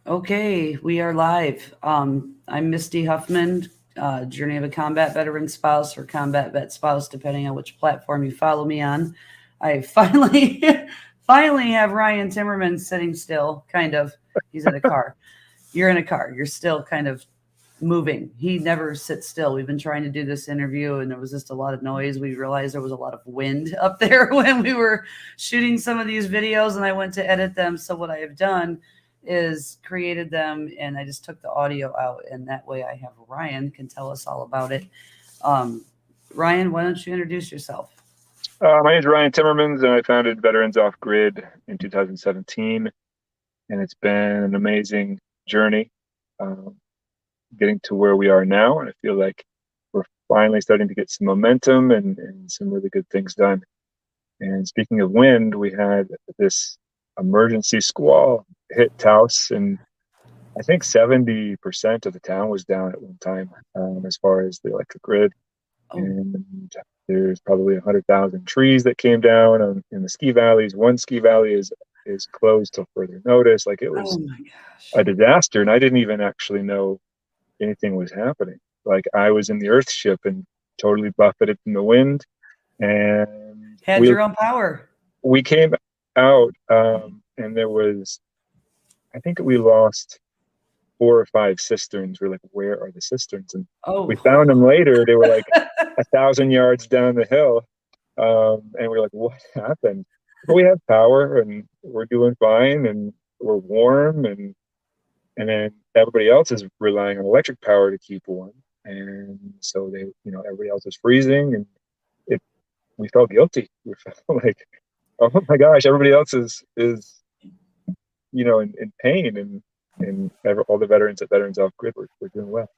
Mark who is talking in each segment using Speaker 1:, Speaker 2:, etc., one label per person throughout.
Speaker 1: Okay, we are live. I'm Misty Huffman, Journey of a Combat Veteran Spouse or Combat Vet Spouse, depending on which platform you follow me on. I finally, finally have Ryan Timmermans sitting still, kind of. He's in a car. You're in a car. You're still kind of moving. He never sits still. We've been trying to do this interview, and there was just a lot of noise. We realized there was a lot of wind up there when we were shooting some of these videos, and I went to edit them. So what I have done is created them, and I just took the audio out, and that way I have Ryan can tell us all about it. Um, Ryan, why don't you introduce yourself?
Speaker 2: My name is Ryan Timmermans, and I founded Veterans OffGrid in 2017. And it's been an amazing journey um, getting to where we are now. And I feel like we're finally starting to get some momentum and some really good things done. And speaking of wind, we had this emergency squall hit Taos, and I think 70% of the town was down at one time as far as the electric grid.
Speaker 1: Oh,
Speaker 2: And there's probably 100,000 trees that came down in the ski valleys. One ski valley is closed till further notice. Like it
Speaker 1: oh
Speaker 2: was
Speaker 1: my gosh.
Speaker 2: a disaster, and I didn't even actually know anything was happening. Like I was in the Earthship and totally buffeted from the wind, and
Speaker 1: Had
Speaker 2: we
Speaker 1: your own power.
Speaker 2: we came out, and there was, I think we lost 4 or 5 cisterns. We're like, where are the cisterns? And we
Speaker 1: Oh,
Speaker 2: found them later. They were like 1,000 yards down the hill. And we're like, what happened? But we have power and we're doing fine and we're warm, and then everybody else is relying on electric power to keep warm. And so everybody else is freezing, and it we felt guilty. We felt like, oh my gosh, everybody else is in pain, and all the veterans at Veterans Off Grid were doing well.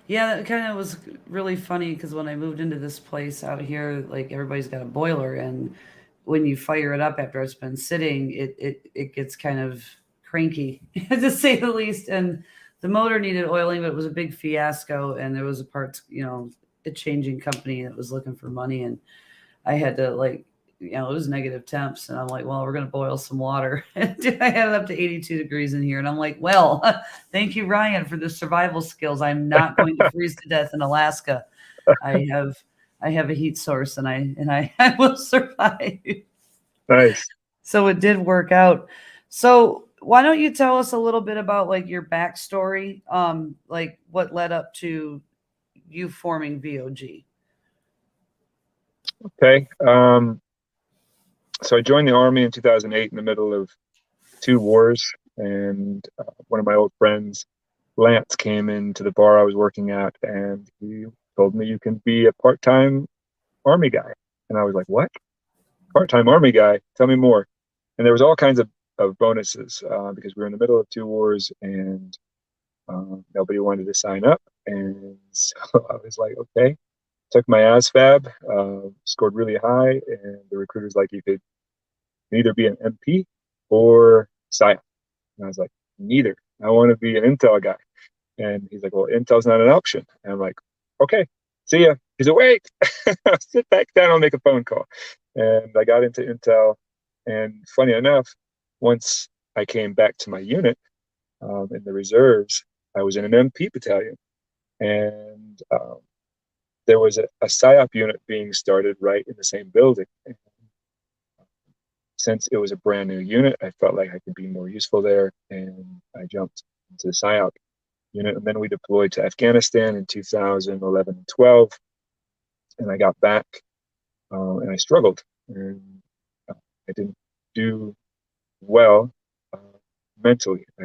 Speaker 1: yeah, that kind of was really funny because when I moved into this place out here, like everybody's got a boiler, and when you fire it up after it's been sitting, it gets kind of cranky to say the least. And the motor needed oiling, but it was a big fiasco, and there was a parts, a changing company that was looking for money, and I had to like, it was negative temps, and I'm like, well, we're gonna boil some water. And I had it up to 82 degrees in here, and I'm like, well, thank you, Ryan, for the survival skills. I'm not going to freeze to death in Alaska. I have I have a heat source, and I I will survive.
Speaker 2: Nice.
Speaker 1: So it did work out. So why don't you tell us a little bit about like your backstory, like what led up to you forming VOG?
Speaker 2: Okay. So I joined the Army in 2008 in the middle of 2 wars, and one of my old friends, Lance, came into the bar I was working at, and he told me, you can be a part-time Army guy. And I was like, what? Part-time Army guy? Tell me more. And there was all kinds of bonuses because we were in the middle of 2 wars, and nobody wanted to sign up. And so I was like, okay. Took my ASVAB, scored really high, and the recruiter's like, you could either be an MP or PSYOP. And I was like, neither. I want to be an Intel guy. And he's like, well, Intel's not an option. And I'm like, okay, see ya. He's like, wait, I'll sit back down, I'll make a phone call. And I got into Intel. And funny enough, once I came back to my unit in the reserves, I was in an MP battalion. And there was a PSYOP unit being started right in the same building. And since it was a brand new unit, I felt like I could be more useful there, and I jumped into the PSYOP unit. And then we deployed to Afghanistan in 2011 and 12, and I got back, and I struggled, and I didn't do well uh, mentally. I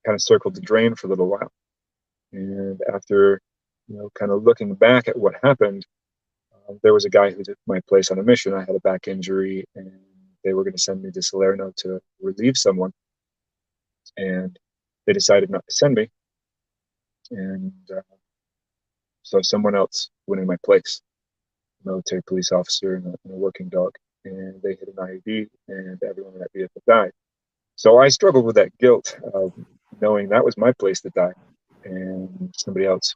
Speaker 2: kind of circled the drain for a little while, and after kind of looking back at what happened, there was a guy who took my place on a mission. I had a back injury, and they were going to send me to Salerno to relieve someone, and they decided not to send me, and so someone else went in my place, a military police officer and a working dog, and they hit an IED, and everyone in that vehicle died. So I struggled with that guilt of knowing that was my place to die, and somebody else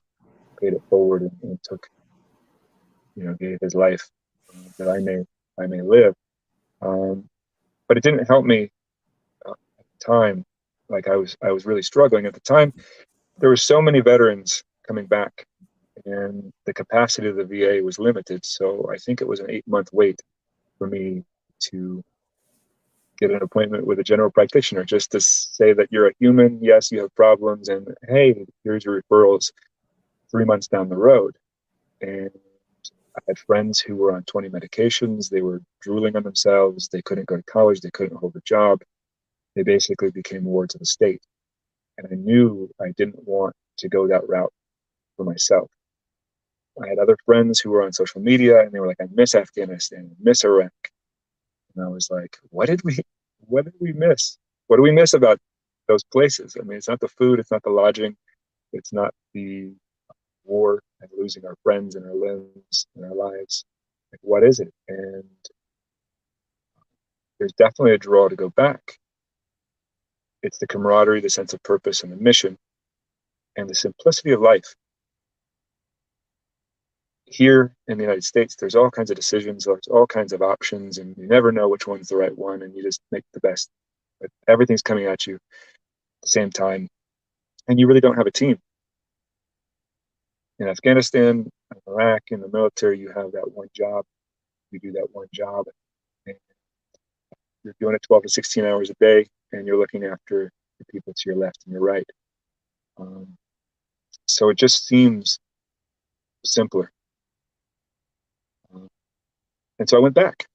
Speaker 2: paid it forward and took, gave his life that I may live. But it didn't help me at the time like I was really struggling at the time. There were so many veterans coming back, and the capacity of the VA was limited. So I think it was an 8-month wait for me to get an appointment with a general practitioner, just to say that you're a human. Yes, you have problems, and hey, here's your referrals 3 months down the road. And I had friends who were on 20 medications. They were drooling on themselves. They couldn't go to college. They couldn't hold a job. They basically became wards of the state. And I knew I didn't want to go that route for myself. I had other friends who were on social media, and they were like, I miss Afghanistan, I miss Iraq. And I was like, what did we miss? What do we miss about those places? I mean, it's not the food, it's not the lodging, it's not the war and losing our friends and our limbs and our lives. Like, what is it? And there's definitely a draw to go back. It's the camaraderie, the sense of purpose and the mission, and the simplicity of life. Here in the United States, there's all kinds of decisions, there's all kinds of options, and you never know which one's the right one, and you just make the best. But everything's coming at you at the same time, and you really don't have a team. In Afghanistan, Iraq, in the military, you have that one job. You do that one job, and you're doing it 12 to 16 hours a day, and you're looking after the people to your left and your right. So it just seems simpler. And so I went back.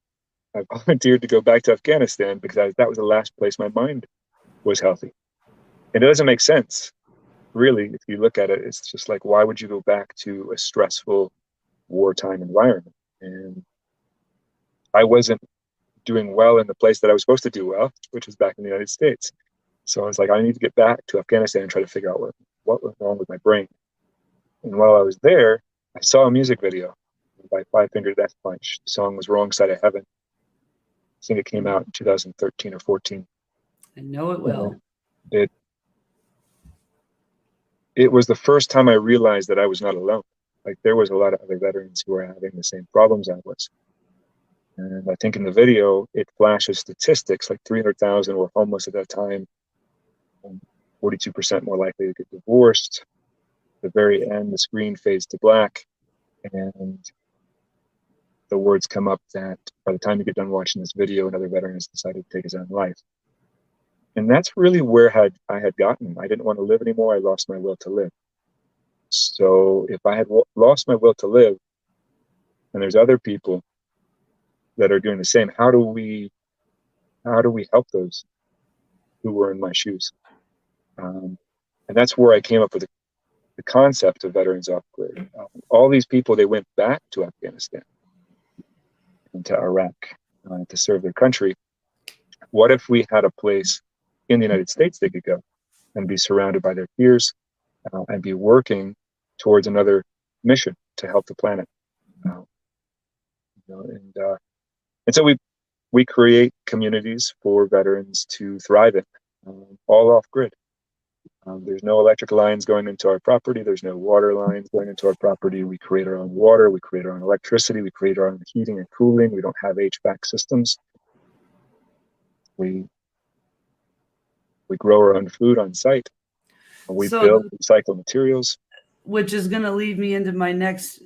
Speaker 2: I volunteered to go back to Afghanistan because that was the last place my mind was healthy. And it doesn't make sense, really, if you look at it. It's just like, why would you go back to a stressful wartime environment? And I wasn't doing well in the place that I was supposed to do well, which was back in the United States. So I was like, I need to get back to Afghanistan and try to figure out what was wrong with my brain. And while I was there, I saw a music video by Five Finger Death Punch. The song was Wrong Side of Heaven. I think it came out in 2013 or 14.
Speaker 1: I know it will.
Speaker 2: It was the first time I realized that I was not alone. Like, there was a lot of other veterans who were having the same problems I was. And I think in the video, it flashes statistics like 300,000 were homeless at that time, 42% more likely to get divorced. At the very end, the screen fades to black, and the words come up that by the time you get done watching this video, another veteran has decided to take his own life. And that's really where I had gotten. I didn't want to live anymore. I lost my will to live. So if I had lost my will to live, and there's other people that are doing the same, how do we help those who were in my shoes? And that's where I came up with the concept of Veterans OffGrid. All these people, they went back to Afghanistan and to Iraq to serve their country. What if we had a place in the United States they could go and be surrounded by their peers and be working towards another mission to help the planet? And so we create communities for veterans to thrive in, all off grid. There's no electric lines going into our property. There's no water lines going into our property. We create our own water. We create our own electricity. We create our own heating and cooling. We don't have HVAC systems. We grow our own food on site. We build recycled materials.
Speaker 1: Which is going to lead me into my next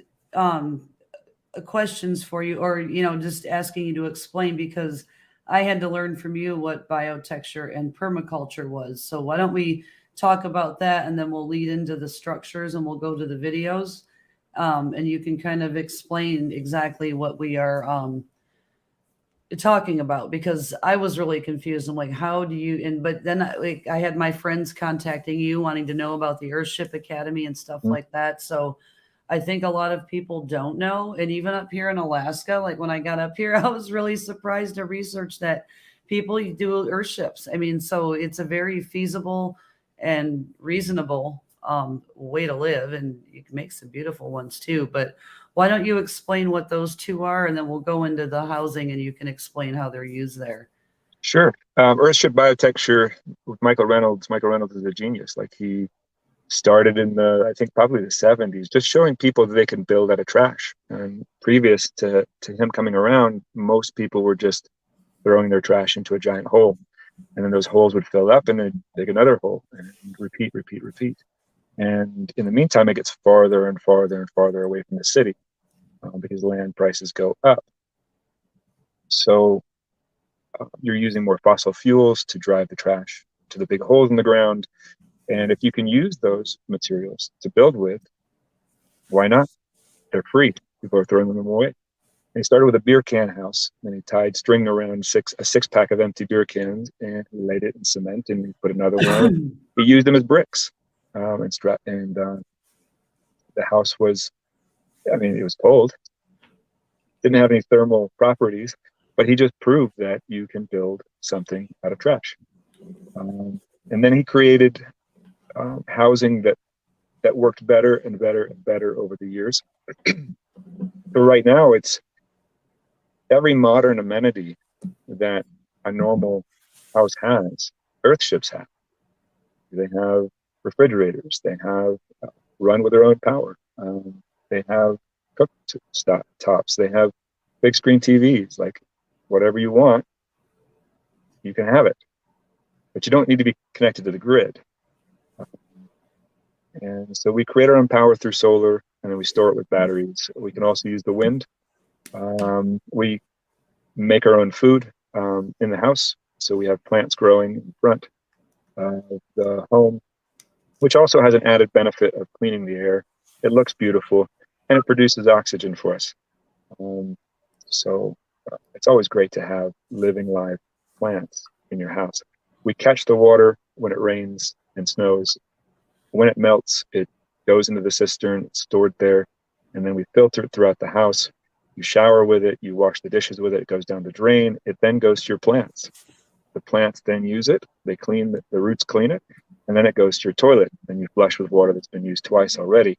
Speaker 1: questions for you, or just asking you to explain, because I had to learn from you what biotexture and permaculture was. So why don't we talk about that, and then we'll lead into the structures, and we'll go to the videos, and you can kind of explain exactly what we are talking about, because I was really confused. I'm like, how do you, but then I had my friends contacting you wanting to know about the Earthship Academy and stuff like that. So I think a lot of people don't know. And even up here in Alaska, like when I got up here, I was really surprised to research that people do Earthships. I mean, so it's a very feasible and reasonable way to live, and you can make some beautiful ones too. But why don't you explain what those two are, and then we'll go into the housing and you can explain how they're used there.
Speaker 2: Sure. Earthship biotexture with Michael Reynolds. Michael Reynolds is a genius. Like, he started in I think probably the 70s, just showing people that they can build out of trash. And previous to him coming around, most people were just throwing their trash into a giant hole. And then those holes would fill up and then dig another hole and repeat, repeat, repeat. And in the meantime, it gets farther and farther and farther away from the city because land prices go up. So you're using more fossil fuels to drive the trash to the big holes in the ground. And if you can use those materials to build with, why not? They're free. People are throwing them away. And he started with a beer can house, and he tied string around a six-pack of empty beer cans, and he laid it in cement, and he put another one. He used them as bricks, and the house was, I mean, it was cold, didn't have any thermal properties, but he just proved that you can build something out of trash. And then he created housing that worked better and better and better over the years. So right now, it's every modern amenity that a normal house has, Earthships have. They have refrigerators. They have run with their own power. They have cooktops. They have big screen TVs. Like whatever you want, you can have it. But you don't need to be connected to the grid. And so we create our own power through solar, and then we store it with batteries. We can also use the wind. We make our own food in the house. So we have plants growing in front of the home, which also has an added benefit of cleaning the air. It looks beautiful, and it produces oxygen for us. So it's always great to have living live plants in your house. We catch the water when it rains and snows. When it melts, it goes into the cistern, it's stored there, and then we filter it throughout the house. You shower with it, you wash the dishes with it, it goes down the drain, it then goes to your plants. The plants then use it, they clean the roots clean it, and then it goes to your toilet, and you flush with water that's been used twice already.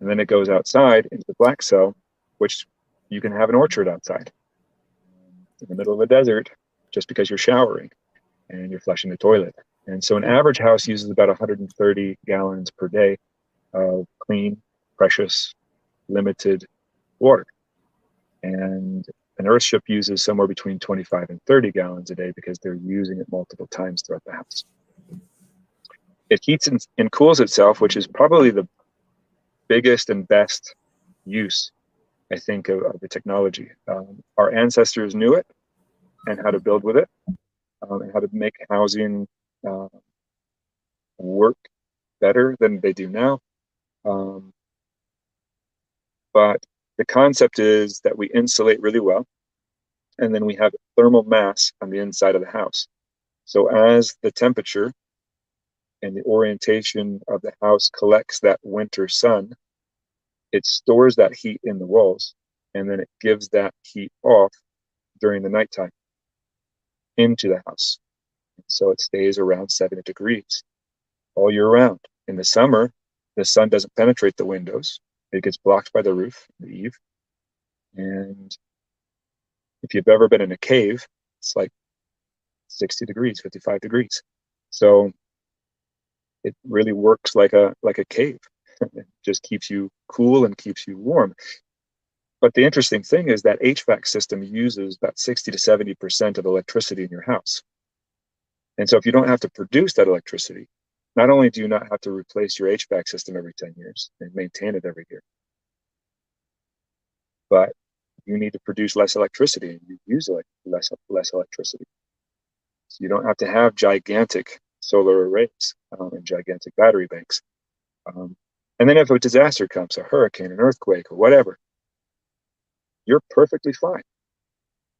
Speaker 2: And then it goes outside into the black cell, which you can have an orchard outside in the middle of a desert just because you're showering and you're flushing the toilet. And so an average house uses about 130 gallons per day of clean, precious, limited water. And an Earthship uses somewhere between 25 and 30 gallons a day because they're using it multiple times throughout the house. It heats and cools itself, which is probably the biggest and best use, I think, of the technology. Our ancestors knew it and how to build with it and how to make housing work better than they do now. But the concept is that we insulate really well, and then we have thermal mass on the inside of the house. So as the temperature and the orientation of the house collects that winter sun, it stores that heat in the walls, and then it gives that heat off during the nighttime into the house. So it stays around 70 degrees all year round. In the summer, the sun doesn't penetrate the windows. It gets blocked by the roof, the eave. And if you've ever been in a cave, it's like 60 degrees, 55 degrees. So it really works like a cave. It just keeps you cool and keeps you warm. But the interesting thing is that HVAC system uses about 60 to 70% of electricity in your house. And so if you don't have to produce that electricity, not only do you not have to replace your HVAC system every 10 years and maintain it every year, but you need to produce less electricity and you use less electricity. So you don't have to have gigantic solar arrays and gigantic battery banks. And then if a disaster comes, a hurricane, an earthquake, or whatever, you're perfectly fine.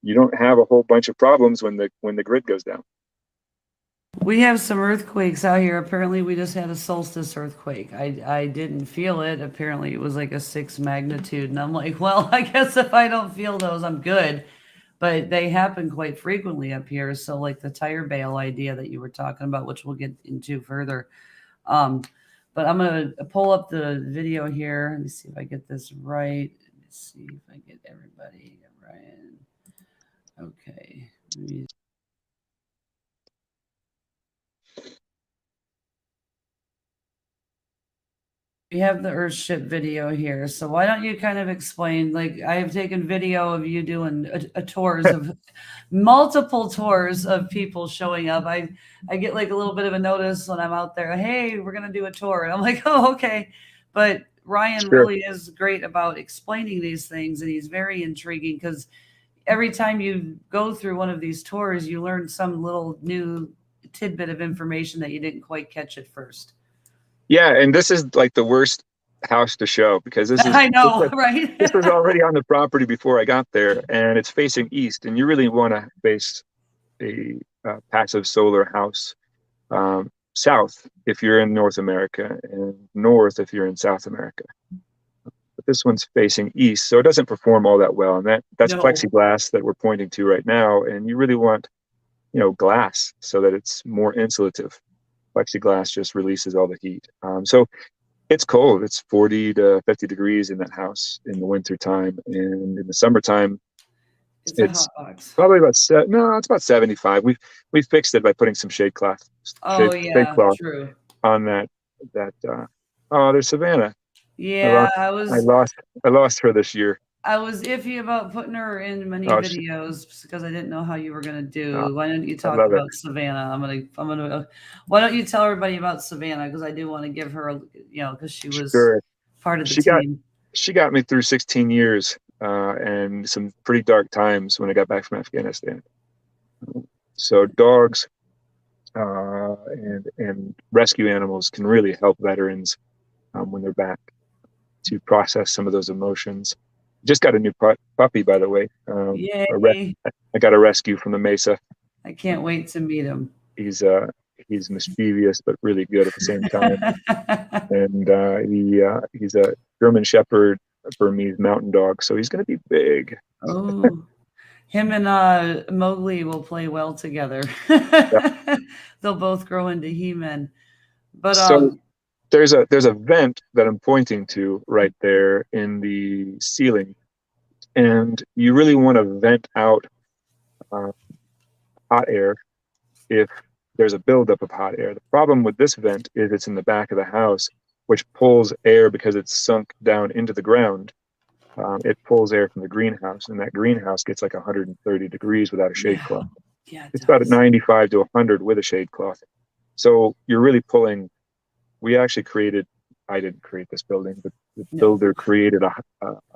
Speaker 2: You don't have a whole bunch of problems when the grid goes down.
Speaker 1: We have some earthquakes out here. Apparently, we just had a solstice earthquake. I didn't feel it. Apparently, it was like a 6 magnitude. And I'm like, well, I guess if I don't feel those, I'm good. But they happen quite frequently up here. So, like the tire bale idea that you were talking about, which we'll get into further. But I'm going to pull up the video here. Let me see if I get this right. Let's see if I get everybody right. Okay. We have the Earthship video here. So why don't you kind of explain? Like, I have taken video of you doing a tours of multiple tours of people showing up. I get like a little bit of a notice when I'm out there. Hey, we're gonna do a tour, and I'm like, oh, okay. But Ryan
Speaker 2: Sure.
Speaker 1: really is great about explaining these things, and he's very intriguing because every time you go through one of these tours, you learn some little new tidbit of information that you didn't quite catch at first.
Speaker 2: Yeah, and this is like the worst house to show because
Speaker 1: I know, right?
Speaker 2: this was already on the property before I got there, and it's facing east, and you really want to face a passive solar house south if you're in North America and north if you're in South America. But this one's facing east, so it doesn't perform all that well, and that's
Speaker 1: No.
Speaker 2: plexiglass that we're pointing to right now, and you really want, glass so that it's more insulative. Plexiglass just releases all the heat. So it's cold. It's 40 to 50 degrees in that house in the winter time, and in the summertime,
Speaker 1: It's a hot box.
Speaker 2: probably about it's about 75. We fixed it by putting some shade cloth,
Speaker 1: Oh
Speaker 2: shade
Speaker 1: yeah,
Speaker 2: cloth
Speaker 1: true.
Speaker 2: on that. Oh, there's Savannah.
Speaker 1: Yeah,
Speaker 2: I lost her this year.
Speaker 1: I was iffy about putting her in many
Speaker 2: Oh,
Speaker 1: videos because I didn't know how you were gonna
Speaker 2: oh,
Speaker 1: do. Why don't you
Speaker 2: I
Speaker 1: talk
Speaker 2: love it.
Speaker 1: about Savannah? I'm gonna. Why don't you tell everybody about Savannah? Because I do want to give her, because she was
Speaker 2: Sure.
Speaker 1: part of the
Speaker 2: She got
Speaker 1: team.
Speaker 2: she got me through 16 years and some pretty dark times when I got back from Afghanistan. So dogs and rescue animals can really help veterans when they're back to process some of those emotions. Just got a new puppy, by the way.
Speaker 1: Yay!
Speaker 2: I got a rescue from the Mesa.
Speaker 1: I can't wait to meet him.
Speaker 2: He's mischievous but really good at the same time, and he's a German Shepherd Burmese mountain dog, so he's going to be big.
Speaker 1: Oh, him and Mowgli will play well together.
Speaker 2: Yeah.
Speaker 1: They'll both grow into He-Men. But
Speaker 2: So there's a vent that I'm pointing to right there in the ceiling, and you really want to vent out hot air if there's a buildup of hot air. The problem with this vent is it's in the back of the house, which pulls air because it's sunk down into the ground. It pulls air from the greenhouse, and that greenhouse gets like 130 degrees without a shade cloth.
Speaker 1: Yeah,
Speaker 2: it's about 95 to 100 with a shade cloth. So you're really pulling. I didn't create this building, but the builder created a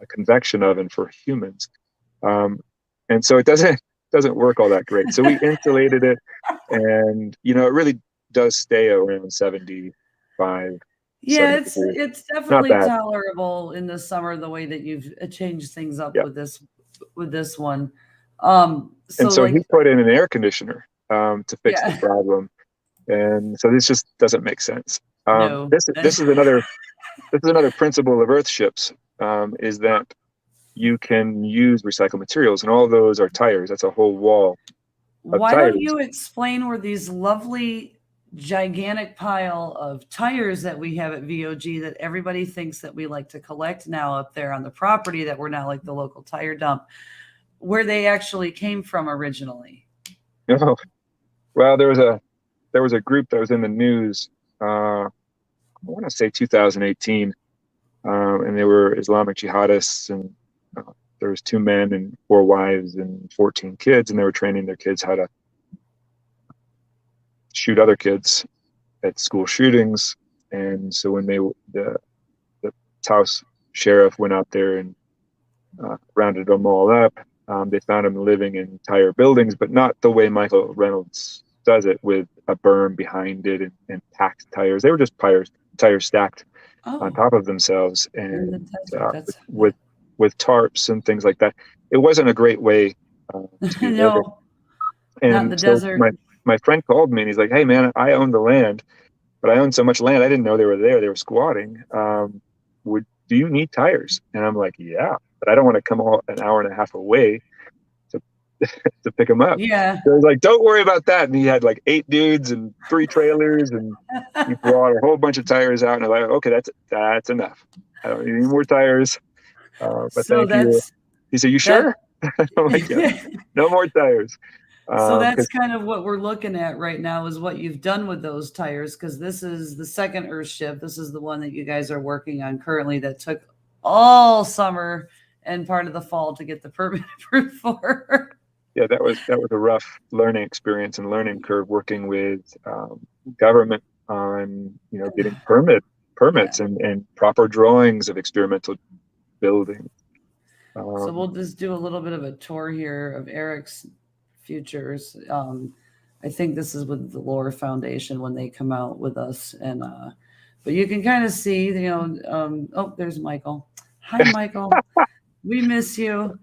Speaker 2: convection oven for humans. And so it doesn't work all that great. So we insulated it, and it really does stay around 75.
Speaker 1: Yeah, it's definitely tolerable in the summer the way that you've changed things up with this one.
Speaker 2: So he put in an air conditioner to fix the problem, and so this just doesn't make sense.
Speaker 1: No.
Speaker 2: This is another principle of Earthships, is that you can use recycled materials, and all of those are tires. That's a whole wall of
Speaker 1: Why
Speaker 2: tires.
Speaker 1: don't you explain where these lovely gigantic pile of tires that we have at VOG that everybody thinks that we like to collect now up there on the property that we're now like the local tire dump, where they actually came from originally?
Speaker 2: Oh, well, there was a group that was in the news, I want to say 2018, and they were Islamic jihadists, and there was 2 men and 4 wives and 14 kids, and they were training their kids how to shoot other kids at school shootings. And so when the Taos sheriff went out there and rounded them all up, they found them living in tire buildings, but not the way Michael Reynolds does it, with a berm behind it and packed tires. They were just tires stacked on top of themselves, and with tarps and things like that. It wasn't a great way to be living. And
Speaker 1: not in the
Speaker 2: so
Speaker 1: desert.
Speaker 2: My friend called me and he's like, "Hey man, I own the land, but I own so much land I didn't know they were there. They were squatting. Do you need tires?" And I'm like, "Yeah, but I don't want to come an hour and a half away to pick them up."
Speaker 1: Yeah.
Speaker 2: So I was like, "Don't worry about that." And he had like 8 dudes and 3 trailers, and he brought a whole bunch of tires out. And I'm like, "Okay, that's enough. I don't need any more tires." But so thank you. He said, "You sure?" I'm like, "Yeah, no more tires."
Speaker 1: So that's
Speaker 2: 'Cause
Speaker 1: kind of what we're looking at right now is what you've done with those tires, because this is the second Earthship. This is the one that you guys are working on currently that took all summer and part of the fall to get the permit approved for.
Speaker 2: yeah, that was a rough learning experience and learning curve working with government on getting permits
Speaker 1: Yeah.
Speaker 2: and proper drawings of experimental building.
Speaker 1: So we'll just do a little bit of a tour here of Eric's futures. I think this is with the Lore Foundation when they come out with us, and but you can kind of see, oh, there's Michael. Hi, Michael. We miss you.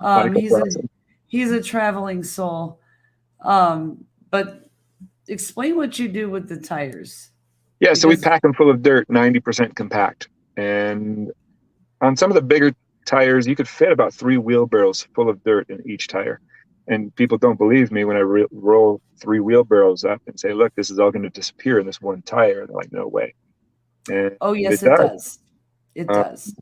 Speaker 2: Michael's awesome.
Speaker 1: He's a traveling soul. But explain what you do with the tires.
Speaker 2: Yeah, so we
Speaker 1: Because
Speaker 2: pack them full of dirt, 90% compact, and on some of the bigger tires, you could fit about 3 wheelbarrows full of dirt in each tire. And people don't believe me when I roll 3 wheelbarrows up and say, look, this is all going to disappear in this one tire. And they're like, no way. And
Speaker 1: oh yes,
Speaker 2: it does.
Speaker 1: It does.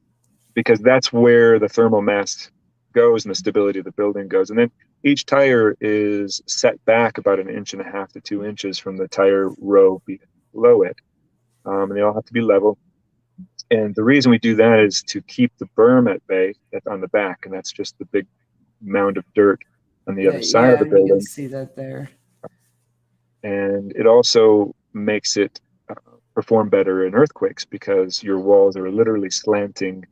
Speaker 2: Because that's where the thermal mass goes and the stability of the building goes. And then each tire is set back about 1.5 inches to 2 inches from the tire row below it. And they all have to be level. And the reason we do that is to keep the berm at bay on the back. And that's just the big mound of dirt on the other side of the building.
Speaker 1: You can see that there.
Speaker 2: And it also makes it perform better in earthquakes because your walls are literally slanting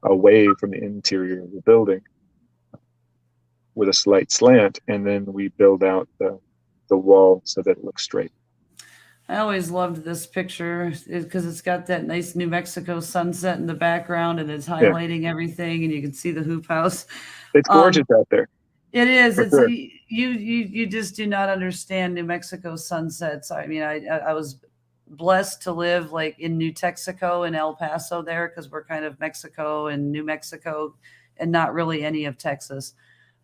Speaker 2: away from the interior of the building with a slight slant. And then we build out the wall so that it looks straight.
Speaker 1: I always loved this picture because it's got that nice New Mexico sunset in the background and it's highlighting everything, and you can see the hoop house.
Speaker 2: It's gorgeous out there.
Speaker 1: It is. It's
Speaker 2: sure.
Speaker 1: You just do not understand New Mexico sunsets. I mean, I was blessed to live like in New Texaco and El Paso there because we're kind of Mexico and New Mexico and not really any of Texas.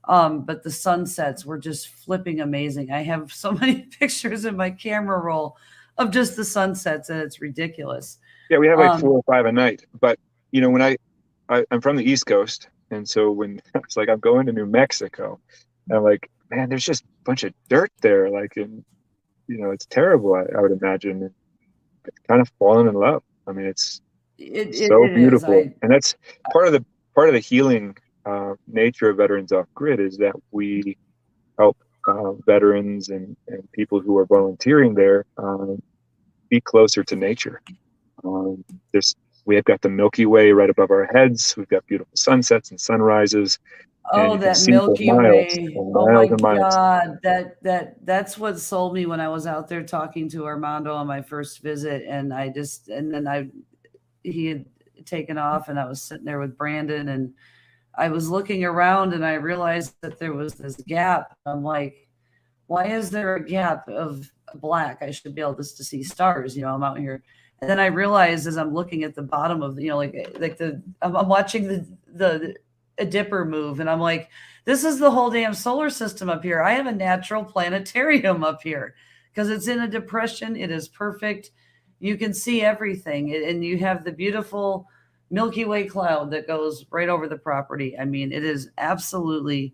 Speaker 1: But the sunsets were just flipping amazing. I have so many pictures in my camera roll of just the sunsets, and it's ridiculous.
Speaker 2: Yeah, we have like 4 or 5 a night. But when I'm from the East Coast, and so when it's like I'm going to New Mexico, and I'm like, man, there's just a bunch of dirt there. Like, and it's terrible. I would imagine. It's kind of fallen in love. I mean, it's so beautiful, and that's part of the healing nature of Veterans Off-Grid is that we help veterans and people who are volunteering there be closer to nature. We have got the Milky Way right above our heads. We've got beautiful sunsets and sunrises.
Speaker 1: Oh, that Milky Way! Oh my God, that's what sold me when I was out there talking to Armando on my first visit, and then he had taken off, and I was sitting there with Brandon, and I was looking around, and I realized that there was this gap. I'm like, why is there a gap of black? I should be able to see stars. I'm out here. And then I realized as I'm looking at the bottom of I'm watching a dipper move, and I'm like, this is the whole damn solar system up here. I have a natural planetarium up here because it's in a depression. It is perfect. You can see everything, and you have the beautiful Milky Way cloud that goes right over the property. I mean, it is absolutely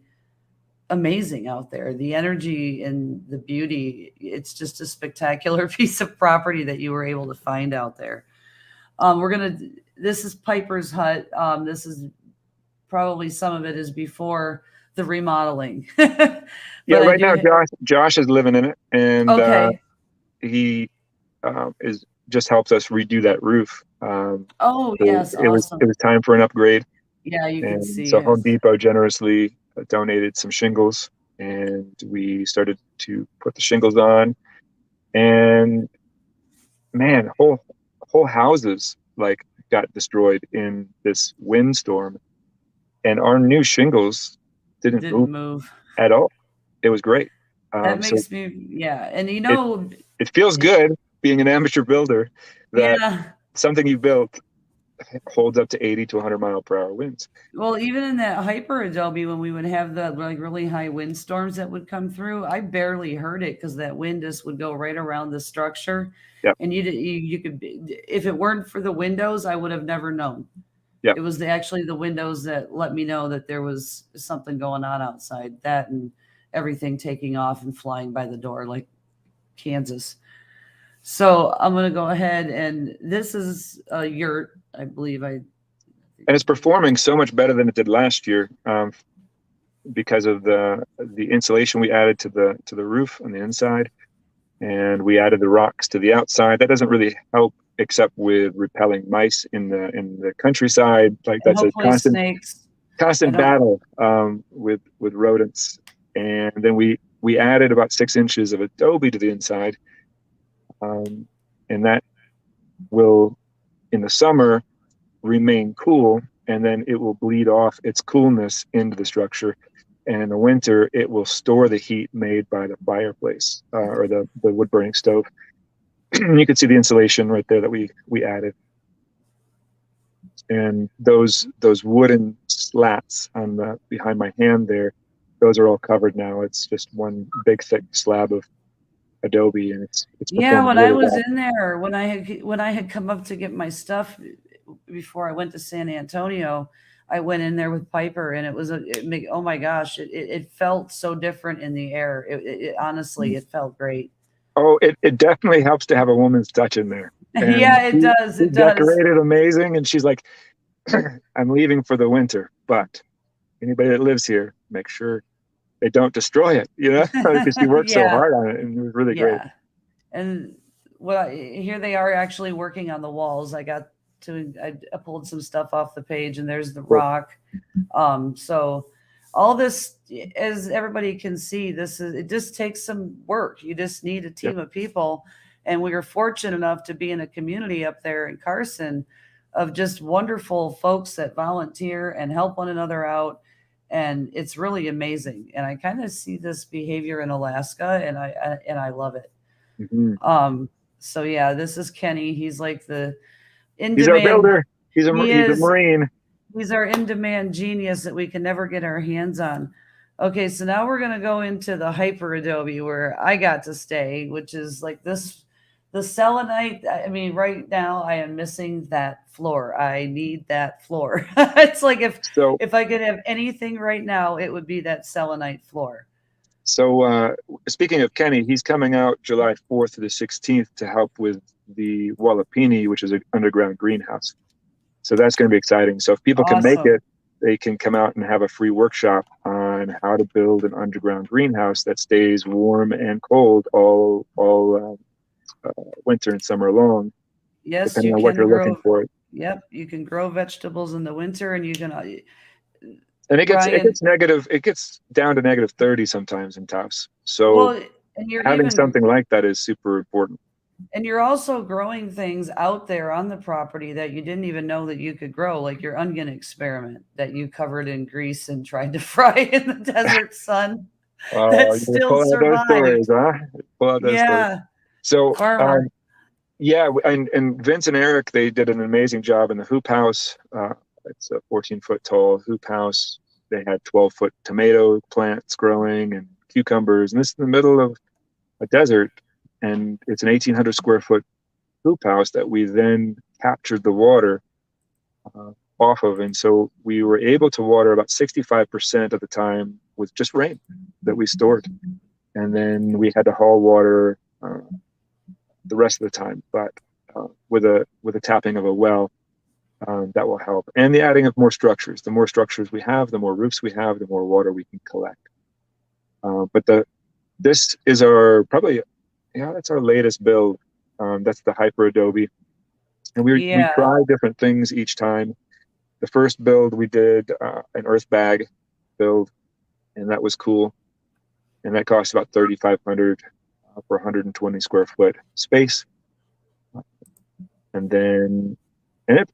Speaker 1: amazing out there. The energy and the beauty, it's just a spectacular piece of property that you were able to find out there. This is Piper's hut. This is probably some of it is before the remodeling.
Speaker 2: Yeah, right now Josh is living in it, and he just helps us redo that roof.
Speaker 1: Yes, awesome.
Speaker 2: It was time for an upgrade.
Speaker 1: Yeah, you can see.
Speaker 2: So Home Depot generously donated some shingles, and we started to put the shingles on. And man, whole houses like got destroyed in this windstorm, and our new shingles didn't move at all. It was great.
Speaker 1: That makes me, and
Speaker 2: it feels good being an amateur builder that something you built holds up to 80 to 100 mile per hour winds.
Speaker 1: Well, even in that hyper Adobe, when we would have the really high windstorms that would come through, I barely heard it because that wind just would go right around the structure.
Speaker 2: Yep.
Speaker 1: And you could, if it weren't for the windows, I would have never known.
Speaker 2: Yep.
Speaker 1: It was actually the windows that let me know that there was something going on outside. That everything taking off and flying by the door like Kansas. So I'm going to go ahead, and this is a yurt, I believe.
Speaker 2: And it's performing so much better than it did last year, because of the insulation we added to the roof on the inside, and we added the rocks to the outside. That doesn't really help except with repelling mice in the countryside. Like, that's a constant
Speaker 1: snakes.
Speaker 2: battle with rodents. And then we added about 6 inches of adobe to the inside, and that will, in the summer, remain cool, and then it will bleed off its coolness into the structure. And in the winter, it will store the heat made by the fireplace, or the wood burning stove. You can see the insulation right there that we added. And those wooden slats on the behind my hand there, those are all covered now. It's just one big thick slab of adobe, and it's
Speaker 1: yeah. When
Speaker 2: really
Speaker 1: I was
Speaker 2: well.
Speaker 1: in there, when I had come up to get my stuff before I went to San Antonio, I went in there with Piper, and oh my gosh, it felt so different in the air. Honestly, it felt great.
Speaker 2: Oh, it definitely helps to have a woman's touch in there. And
Speaker 1: yeah, it does. It does.
Speaker 2: Decorated amazing, and she's like, I'm leaving for the winter, but anybody that lives here, make sure they don't destroy it, because she worked so hard on it, and it was really great.
Speaker 1: And here they are actually working on the walls. I pulled some stuff off the page, and there's the rock. So all this, as everybody can see, it just takes some work. You just need a team of people. And we are fortunate enough to be in a community up there in Carson of just wonderful folks that volunteer and help one another out. And it's really amazing. And I kind of see this behavior in Alaska, and I love it.
Speaker 2: Mm-hmm.
Speaker 1: So yeah, this is Kenny. He's like
Speaker 2: he's our builder. He's a Marine.
Speaker 1: He's our in-demand genius that we can never get our hands on. Okay, so now we're going to go into the hyper adobe where I got to stay, which is like the selenite. I mean, right now I am missing that floor. I need that floor. It's like if I could have anything right now, it would be that selenite floor.
Speaker 2: So speaking of Kenny, he's coming out July 4th to the 16th to help with the Wallapini, which is an underground greenhouse. So that's going to be exciting. So if people can make it, they can come out and have a free workshop on how to build an underground greenhouse that stays warm and cold all winter and summer long.
Speaker 1: Yes,
Speaker 2: depending on what you're looking for.
Speaker 1: Yep, you can grow vegetables in the winter, and you can.
Speaker 2: And it gets negative. It gets down to negative 30 sometimes in Taos. So having something like that is super important.
Speaker 1: And you're also growing things out there on the property that you didn't even know that you could grow, like your onion experiment that you covered in grease and tried to fry in the desert sun. That still survived.
Speaker 2: Pull out those stories. So, and Vince and Eric, they did an amazing job in the hoop house. It's a 14-foot tall hoop house. They had 12-foot tomato plants growing and cucumbers, and this is in the middle of a desert. And it's an 1,800 square foot hoop house that we then captured the water off of. And so we were able to water about 65% of the time with just rain that we stored. And then we had to haul water the rest of the time, but with a tapping of a well, that will help. And the adding of more structures. The more structures we have, the more roofs we have, the more water we can collect. But this is that's our latest build. That's the Hyper Adobe. And we try different things each time. The first build we did an earth bag build, and that was cool. And that cost about $3,500 for 120 square foot space. And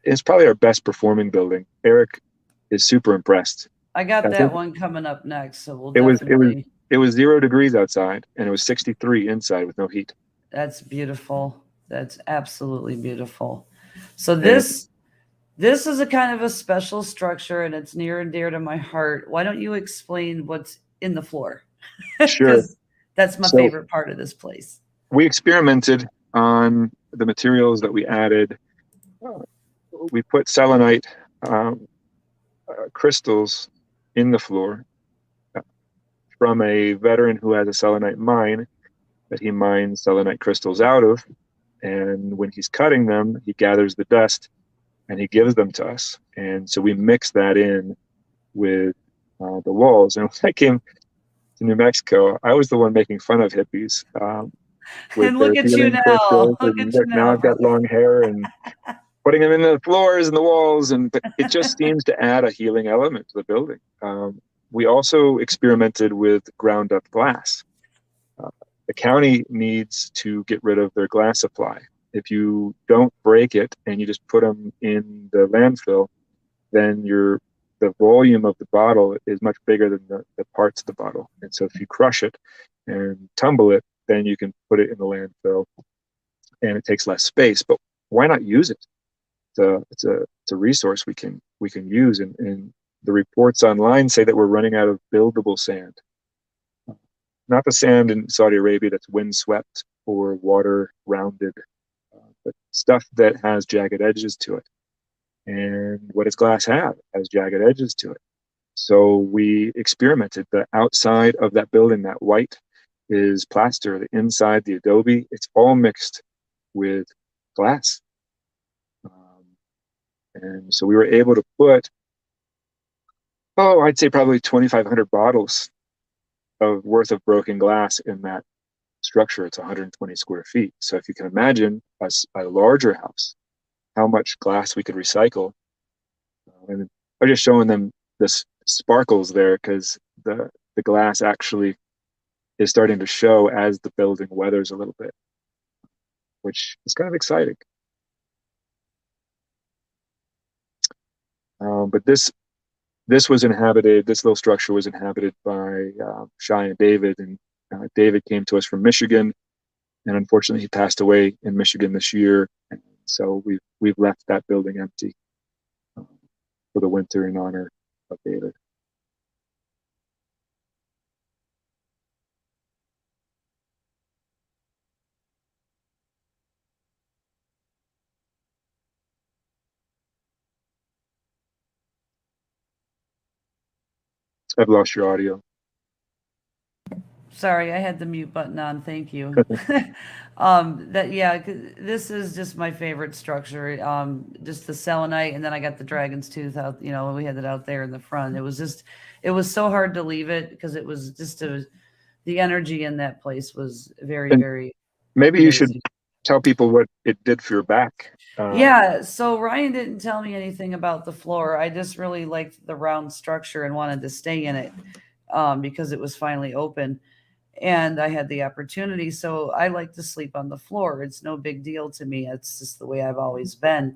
Speaker 2: it's probably our best performing building. Eric is super impressed.
Speaker 1: I got that one coming up next, so we'll definitely.
Speaker 2: It was 0 degrees outside, and it was 63 inside with no heat.
Speaker 1: That's beautiful. That's absolutely beautiful. So this is a kind of a special structure, and it's near and dear to my heart. Why don't you explain what's in the floor?
Speaker 2: Sure.
Speaker 1: That's my favorite part of this place.
Speaker 2: We experimented on the materials that we added. We put selenite from a veteran who has a selenite mine that he mines selenite crystals out of. And when he's cutting them, he gathers the dust and he gives them to us. And so we mix that in with the walls. And when I came to New Mexico, I was the one making fun of hippies with
Speaker 1: And
Speaker 2: their
Speaker 1: look at you
Speaker 2: healing
Speaker 1: now.
Speaker 2: crystals.
Speaker 1: Look
Speaker 2: And
Speaker 1: at you
Speaker 2: look, now
Speaker 1: now.
Speaker 2: I've got long hair and putting them in the floors and the walls. But it just seems to add a healing element to the building. We also experimented with ground up glass. The county needs to get rid of their glass supply. If you don't break it and you just put them in the landfill, then the volume of the bottle is much bigger than the parts of the bottle. And so if you crush it and tumble it, then you can put it in the landfill and it takes less space. But why not use it? It's a resource we can use. And the reports online say that we're running out of buildable sand. Not the sand in Saudi Arabia that's windswept or water rounded, but stuff that has jagged edges to it. And what does glass have? It has jagged edges to it. So we experimented. The outside of that building, that white, is plaster. The inside, the adobe, it's all mixed with glass. And so we were able to put, I'd say probably 2,500 bottles worth of broken glass in that structure. It's 120 square feet. So if you can imagine a larger house, how much glass we could recycle. And I'm just showing them the sparkles there because the glass actually is starting to show as the building weathers a little bit, which is kind of exciting. But this was inhabited, this little structure was inhabited by Shai and David. And David came to us from Michigan, and unfortunately he passed away in Michigan this year. And so we've left that building empty for the winter in honor of David. I've lost your audio.
Speaker 1: Sorry, I had the mute button on. Thank you. This is just my favorite structure. Just the selenite, and then I got the dragon's tooth out. We had it out there in the front. It was so hard to leave it because it was just the energy in that place was very,
Speaker 2: And
Speaker 1: very.
Speaker 2: maybe
Speaker 1: amazing.
Speaker 2: you should tell people what it did for your back.
Speaker 1: Yeah, so Ryan didn't tell me anything about the floor. I just really liked the round structure and wanted to stay in it because it was finally open. And I had the opportunity. So I like to sleep on the floor. It's no big deal to me. It's just the way I've always been.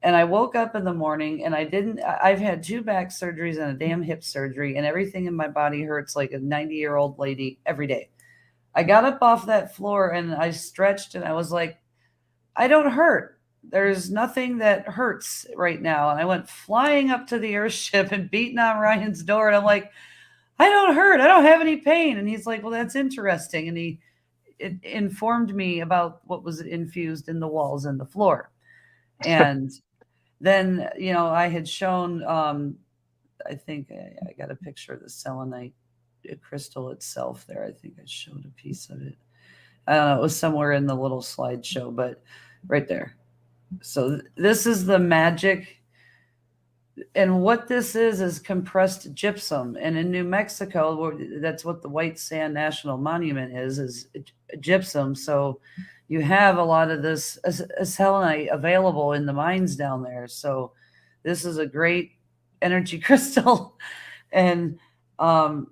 Speaker 1: And I woke up in the morning and I've had 2 back surgeries and a damn hip surgery, and everything in my body hurts like a 90-year-old lady every day. I got up off that floor and I stretched and I was like, I don't hurt. There's nothing that hurts right now. And I went flying up to the Earthship and beating on Ryan's door. And I'm like, I don't hurt. I don't have any pain. And he's like, well, that's interesting. And it informed me about what was infused in the walls and the floor. And then, I had shown, I think I got a picture of the selenite crystal itself there. I think I showed a piece of it. I don't know. It was somewhere in the little slideshow, but right there. So this is the magic. And what this is compressed gypsum. And in New Mexico, that's what the White Sand National Monument is gypsum. So you have a lot of this selenite available in the mines down there. So this is a great energy crystal. And I'm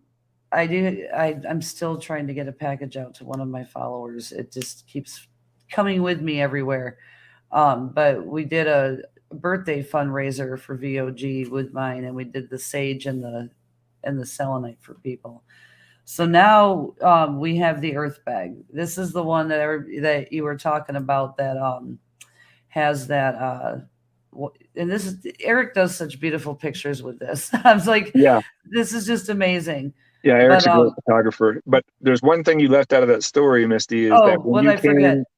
Speaker 1: still trying to get a package out to one of my followers. It just keeps coming with me everywhere. But we did a birthday fundraiser for VOG with mine, and we did the sage and the selenite for people. So now we have the earth bag. This is the one that you were talking about that has that and this is Eric does such beautiful pictures with this. I was like,
Speaker 2: Yeah,
Speaker 1: this is just amazing.
Speaker 2: yeah. Eric's a great photographer. But there's one thing you left out of that story, Misty, is that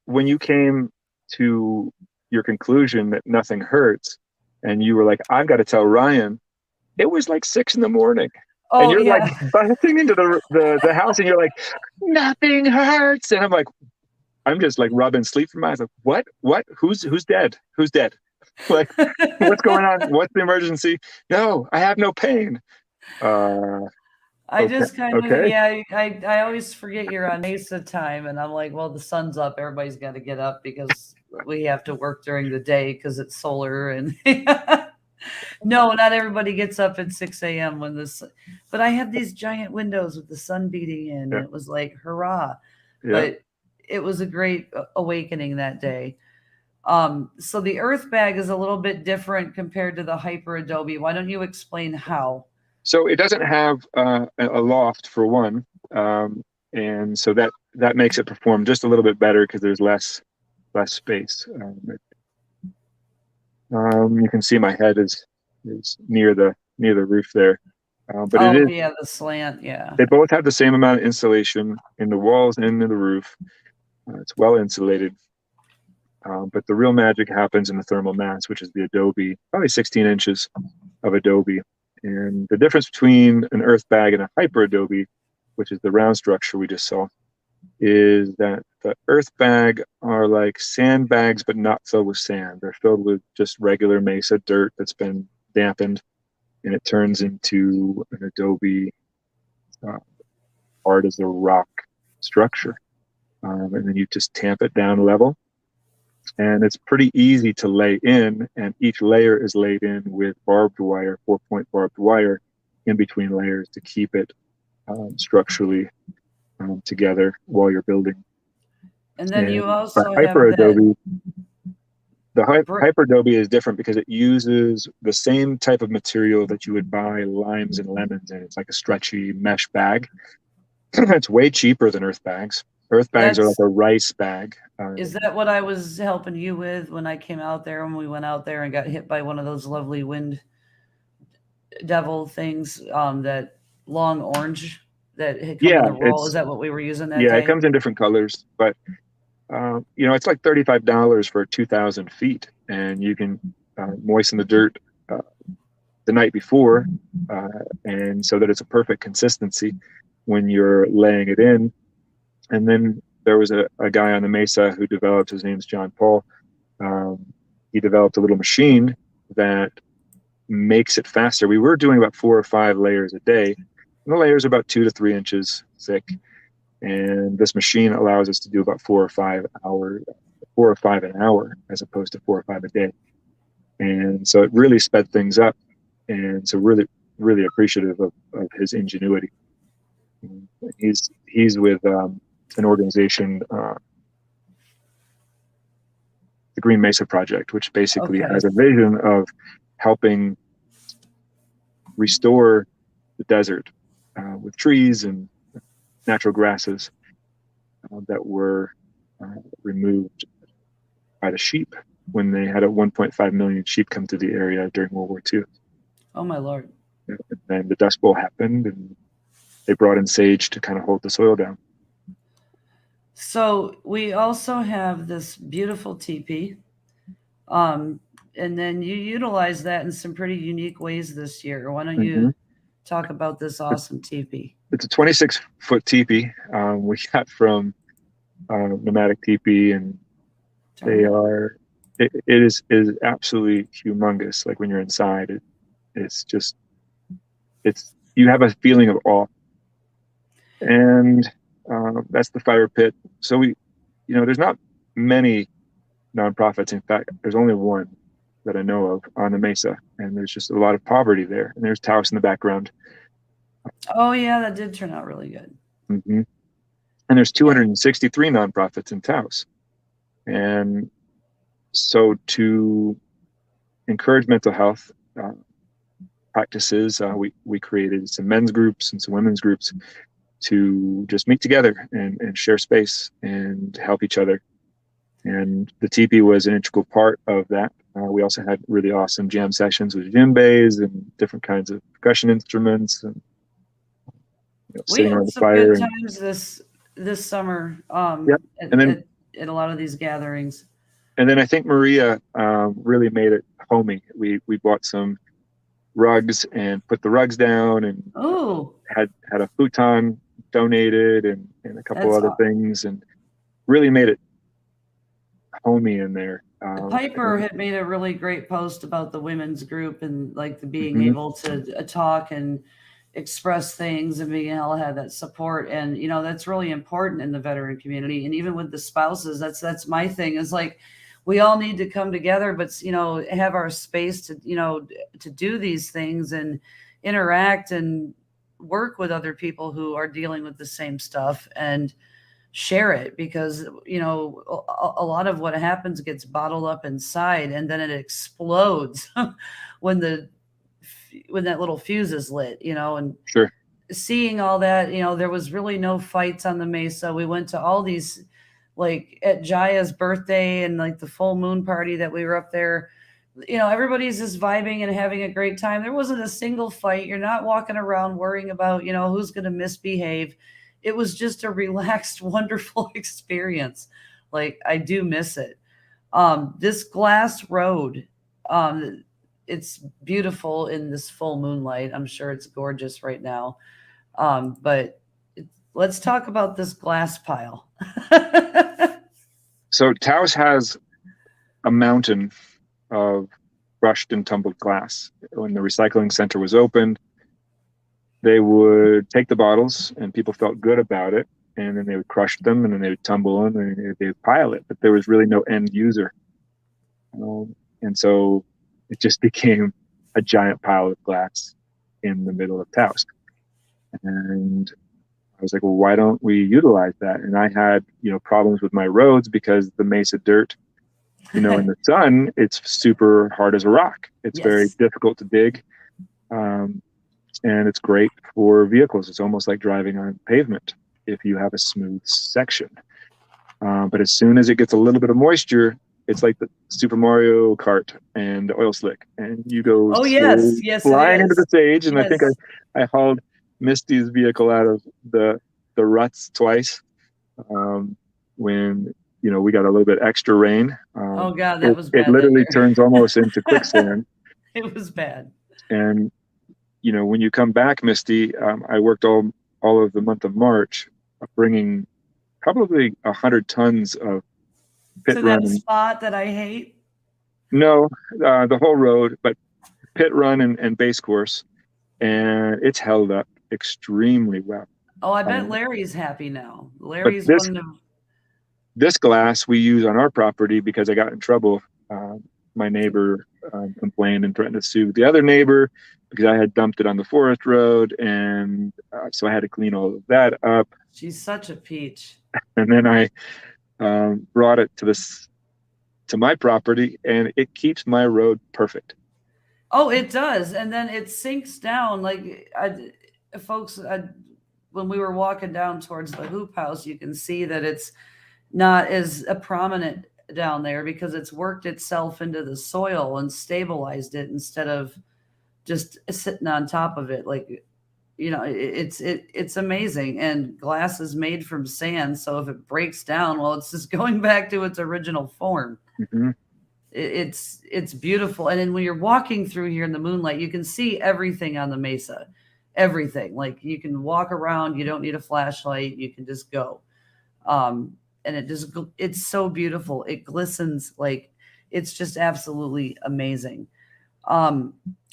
Speaker 2: when you came to your conclusion that nothing hurts, and you were like, I've got to tell Ryan, it was like 6 a.m. and
Speaker 1: Oh
Speaker 2: you're like
Speaker 1: yeah.
Speaker 2: busting into the house, and you're like, nothing hurts, and I'm just like rubbing sleep from my eyes. Like, what? Who's dead? Who's dead? Like, what's going on? What's the emergency? No, I have no pain. Uh,
Speaker 1: I
Speaker 2: okay,
Speaker 1: just kind of,
Speaker 2: okay,
Speaker 1: yeah, I always forget you're on Mesa time, and I'm like, well, the sun's up. Everybody's got to get up because we have to work during the day because it's solar. And no, not everybody gets up at 6 a.m. when this, but I had these giant windows with the sun beating in, and
Speaker 2: yeah,
Speaker 1: it was like, hurrah.
Speaker 2: yeah.
Speaker 1: But it was a great awakening that day. So the Earth bag is a little bit different compared to the Hyper Adobe. Why don't you explain how?
Speaker 2: So it doesn't have a loft for one, and so that makes it perform just a little bit better because there's less space. You can see my head is near the roof there, but it
Speaker 1: Oh
Speaker 2: is.
Speaker 1: yeah, the slant, yeah.
Speaker 2: They both have the same amount of insulation in the walls and in the roof. It's well insulated, but the real magic happens in the thermal mass, which is the adobe, probably 16 inches of adobe. And the difference between an earth bag and a hyper adobe, which is the round structure we just saw, is that the earth bag are like sandbags, but not filled with sand. They're filled with just regular mesa dirt that's been dampened, and it turns into an adobe, hard as a rock structure. And then you just tamp it down level. And it's pretty easy to lay in, and each layer is laid in with barbed wire, 4-point barbed wire in between layers to keep it structurally together while you're building.
Speaker 1: And then you
Speaker 2: And the
Speaker 1: also have
Speaker 2: hyper
Speaker 1: that
Speaker 2: adobe,
Speaker 1: brick.
Speaker 2: hyper adobe is different because it uses the same type of material that you would buy limes and lemons in. It's like a stretchy mesh bag. It's way cheaper than earth bags. Earth bags are like
Speaker 1: That's
Speaker 2: a rice bag.
Speaker 1: is that what I was helping you with when I came out there when we went out there and got hit by one of those lovely wind devil things, that long orange that had come
Speaker 2: Yeah,
Speaker 1: in the roll? Is that what we were using that
Speaker 2: it
Speaker 1: day?
Speaker 2: comes in different colors, but it's like $35 for 2,000 feet, and you can moisten the dirt uh, the night before, uh, and so that it's a perfect consistency when you're laying it in. And then there was a guy on the Mesa who developed, his name's John Paul. He developed a little machine that makes it faster. We were doing about 4 or 5 layers a day. And the layers are about 2 to 3 inches thick. And this machine allows us to do about 4 or 5 an hour, as opposed to 4 or 5 a day. And so it really sped things up. And so really, really appreciative of his ingenuity. He's with an organization, the Green Mesa Project, which basically
Speaker 1: Okay.
Speaker 2: has a vision of helping restore the desert with trees and natural grasses that were removed by the sheep when they had 1.5 million sheep come to the area during World War II.
Speaker 1: Oh my Lord.
Speaker 2: And then the Dust Bowl happened, and they brought in sage to kind of hold the soil down.
Speaker 1: So we also have this beautiful teepee. And then you utilize that in some pretty unique ways this year. Why don't
Speaker 2: Mm-hmm.
Speaker 1: you talk about this awesome teepee?
Speaker 2: It's a 26-foot teepee we got from Nomadic Teepee, and they are it is absolutely humongous. Like when you're inside, it's just you have a feeling of awe, and that's the fire pit. So there's not many nonprofits. In fact, there's only one that I know of on the Mesa, and there's just a lot of poverty there. And there's Taos in the background.
Speaker 1: Oh yeah, that did turn out really good.
Speaker 2: Mm-hmm. And there's 263 nonprofits in Taos. And so to encourage mental health practices, we created some men's groups and some women's groups to just meet together and share space and help each other. And the teepee was an integral part of that. We also had really awesome jam sessions with djembes and different kinds of percussion instruments, and
Speaker 1: We
Speaker 2: sitting
Speaker 1: had
Speaker 2: around the
Speaker 1: some
Speaker 2: fire.
Speaker 1: good times this summer,
Speaker 2: Yep. And then
Speaker 1: at a lot of these gatherings.
Speaker 2: I think Maria really made it homey. We bought some rugs and put the rugs down, and
Speaker 1: Oh,
Speaker 2: had a futon donated, and a couple
Speaker 1: that's
Speaker 2: other things, and really made it homey in there.
Speaker 1: Piper had made a really great post about the women's group and like the being
Speaker 2: Mhm.
Speaker 1: able to talk and express things and being able to have that support. And, you know, that's really important in the veteran community. And even with the spouses, that's my thing is like, we all need to come together, but, you know, have our space to, you know, to do these things and interact and work with other people who are dealing with the same stuff and share it, because you know a lot of what happens gets bottled up inside and then it explodes when that little fuse is lit, you know. And
Speaker 2: Sure.
Speaker 1: seeing all that, you know, there was really no fights on the mesa. We went to all these, like at Jaya's birthday and like the full moon party that we were up there, you know, everybody's just vibing and having a great time. There wasn't a single fight. You're not walking around worrying about, you know, who's going to misbehave. It was just a relaxed, wonderful experience. Like I do miss it. This glass road, it's beautiful in this full moonlight. I'm sure it's gorgeous right now. But let's talk about this glass pile.
Speaker 2: So Taos has a mountain of crushed and tumbled glass. When the recycling center was opened, they would take the bottles and people felt good about it, and then they would crush them, and then they would tumble them, and they would pile it, but there was really no end user. And so it just became a giant pile of glass in the middle of Taos. And I was like, well, why don't we utilize that? And I had, you know, problems with my roads because the mesa dirt, you know, in the sun, it's super hard as a rock. It's very difficult to dig. And it's great for vehicles. It's almost like driving on pavement if you have a smooth section. But as soon as it gets a little bit of moisture, it's like the Super Mario Kart and the oil slick, and you go flying into the stage. And I think I hauled Misty's vehicle out of the ruts twice when, you know, we got a little bit extra rain.
Speaker 1: Oh God, that was bad.
Speaker 2: It literally turns almost into quicksand.
Speaker 1: It was bad.
Speaker 2: And you know, when you come back, Misty, I worked all of the month of March, bringing probably 100 tons of pit
Speaker 1: to
Speaker 2: run.
Speaker 1: That spot that I hate?
Speaker 2: No, the whole road, but pit run and base course. And it's held up extremely well.
Speaker 1: Oh, I bet Larry's happy now.
Speaker 2: Larry's one of this glass we use on our property because I got in trouble. My neighbor complained and threatened to sue the other neighbor because I had dumped it on the forest road, and so I had to clean all of that up.
Speaker 1: She's such a peach.
Speaker 2: And then I brought it to my property, and it keeps my road perfect.
Speaker 1: Oh, it does. And then it sinks down. Like folks, when we were walking down towards the hoop house, you can see that it's not as prominent down there because it's worked itself into the soil and stabilized it instead of just sitting on top of it. Like, you know, it's amazing. And glass is made from sand, so if it breaks down, well, it's just going back to its original form.
Speaker 2: Mm-hmm.
Speaker 1: It's beautiful. And then when you're walking through here in the moonlight, you can see everything on the mesa, everything. Like you can walk around, you don't need a flashlight, you can just go. And it's so beautiful. It glistens. Like it's just absolutely amazing.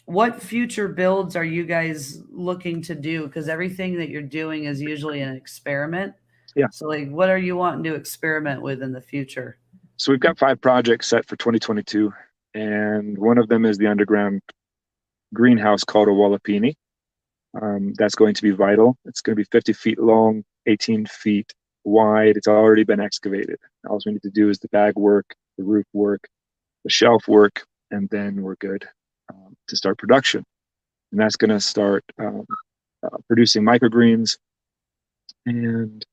Speaker 1: What future builds are you guys looking to do? Because everything that you're doing is usually an experiment.
Speaker 2: Yeah.
Speaker 1: So like, what are you wanting to experiment with in the future?
Speaker 2: So we've got 5 projects set for 2022. And one of them is the underground greenhouse called a Wallapini. That's going to be vital. It's going to be 50 feet long, 18 feet wide. It's already been excavated. All we need to do is the bag work, the roof work, the shelf work, and then we're good to start production. And that's going to start producing microgreens and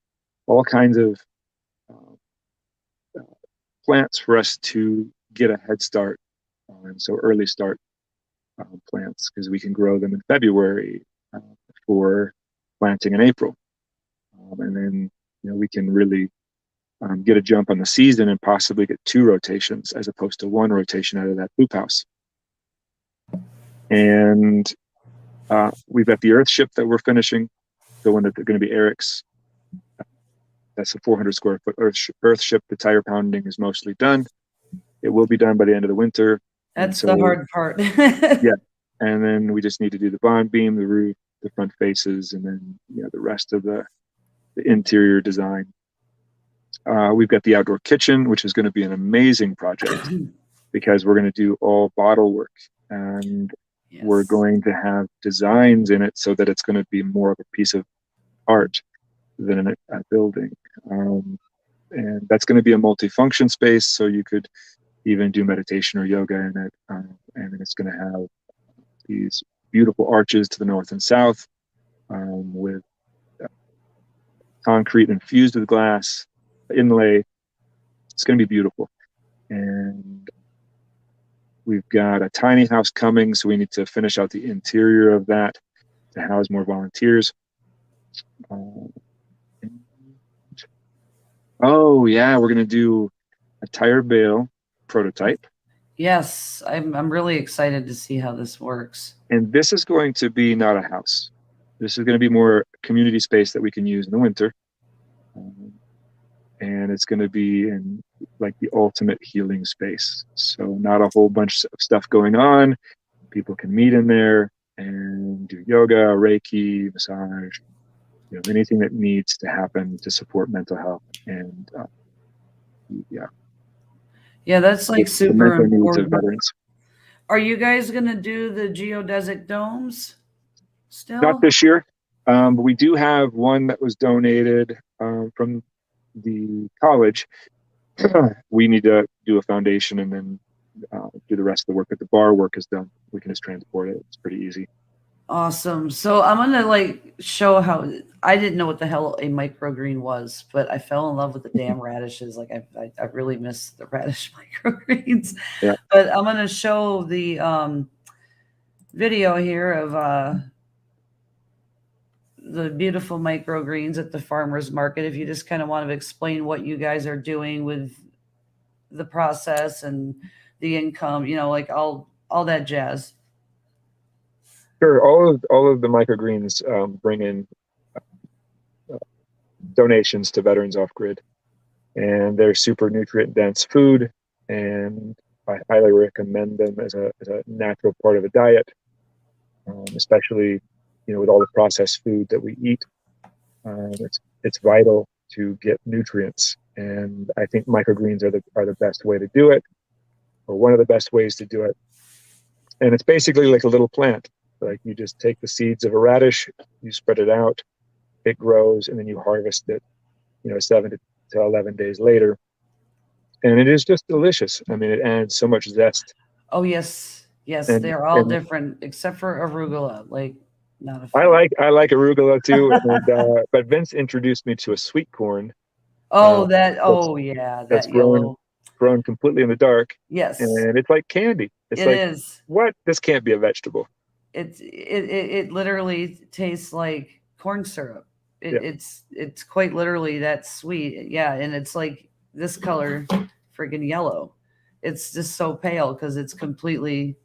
Speaker 2: all kinds of plants for us to get a head start on. So early start plants, because we can grow them in February for planting in April. And then, you know, we can really get a jump on the season and possibly get 2 rotations as opposed to 1 rotation out of that hoop house. And we've got the Earthship that we're finishing, the one that's going to be Eric's. That's a 400 square foot Earthship. The tire pounding is mostly done. It will be done by the end of the winter.
Speaker 1: That's the hard part.
Speaker 2: Yeah. And then we just need to do the bond beam, the roof, the front faces, and then the rest of the interior design. We've got the outdoor kitchen, which is going to be an amazing project because we're going to do all bottle work, and we're going to have designs in it so that it's going to be more of a piece of art than a building. And that's going to be a multifunction space, so you could even do meditation or yoga in it. And then it's going to have these beautiful arches to the north and south with concrete infused with glass inlay. It's going to be beautiful. And we've got a tiny house coming, so we need to finish out the interior of that to house more volunteers. Oh yeah, we're going to do a tire bale prototype.
Speaker 1: Yes, I'm really excited to see how this works.
Speaker 2: And this is going to be not a house. This is going to be more community space that we can use in the winter. And it's going to be in like the ultimate healing space. So not a whole bunch of stuff going on. People can meet in there and do yoga, Reiki, massage, anything that needs to happen to support mental health. And
Speaker 1: yeah, that's like super important. Are you guys going to do the geodesic domes still?
Speaker 2: Not this year, but we do have one that was donated from the college. We need to do a foundation and then do the rest of the work. But the bar work is done. We can just transport it. It's pretty easy.
Speaker 1: Awesome. So I'm gonna show how I didn't know what the hell a microgreen was, but I fell in love with the damn radishes. Like I really miss the radish microgreens.
Speaker 2: Yeah.
Speaker 1: But I'm gonna show the video here of the beautiful microgreens at the farmers market. If you just kind of want to explain what you guys are doing with the process and the income, like all that jazz.
Speaker 2: Sure. All of the microgreens bring in donations to Veterans OffGrid, and they're super nutrient dense food, and I highly recommend them as a natural part of a diet, especially with all the processed food that we eat. It's vital to get nutrients, and I think microgreens are the best way to do it, or one of the best ways to do it. And it's basically like a little plant. Like you just take the seeds of a radish, you spread it out, it grows, and then you harvest it, 7 to 11 days later. And it is just delicious. I mean, it adds so much zest.
Speaker 1: Oh, yes. Yes, they're all different except for arugula. Not a fan.
Speaker 2: I like arugula too. And, but Vince introduced me to a sweet corn.
Speaker 1: Oh, that's
Speaker 2: grown completely in the dark.
Speaker 1: Yes.
Speaker 2: And it's like candy.
Speaker 1: It is.
Speaker 2: What? This can't be a vegetable.
Speaker 1: It literally tastes like corn syrup. It's quite literally that sweet. Yeah, and it's like this color, friggin' yellow. It's just so pale because it's completely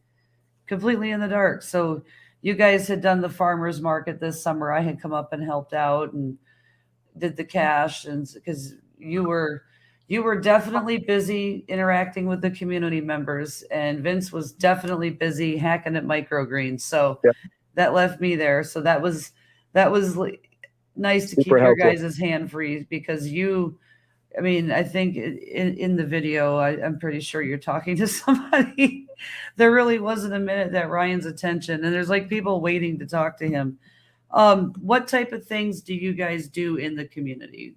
Speaker 1: in the dark. So you guys had done the farmers market this summer. I had come up and helped out and did the cash, and because you were definitely busy interacting with the community members, and Vince was definitely busy hacking at microgreens. So that left me there. So that was nice to keep your guys' hand free because I think in the video, I'm pretty sure you're talking to somebody. There really wasn't a minute that Ryan's attention, and there's people waiting to talk to him. What type of things do you guys do in the community?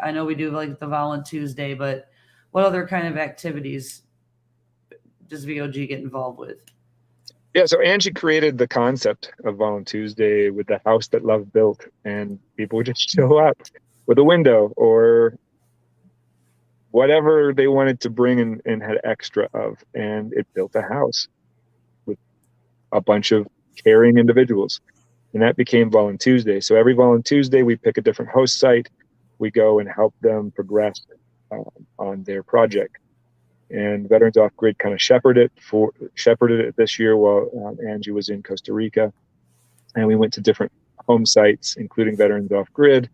Speaker 1: I know we do the Volun Tuesday, but what other kind of activities does VOG get involved with?
Speaker 2: Yeah, so Angie created the concept of Volun Tuesday with the house that love built, and people would just show up with a window or whatever they wanted to bring and had extra of, and it built a house with a bunch of caring individuals, and that became Volun Tuesday. So every Volun Tuesday, we pick a different host site. We go and help them progress on their project. And Veterans Off Grid kind of shepherded it this year while Angie was in Costa Rica, and we went to different home sites, including Veterans Off Grid,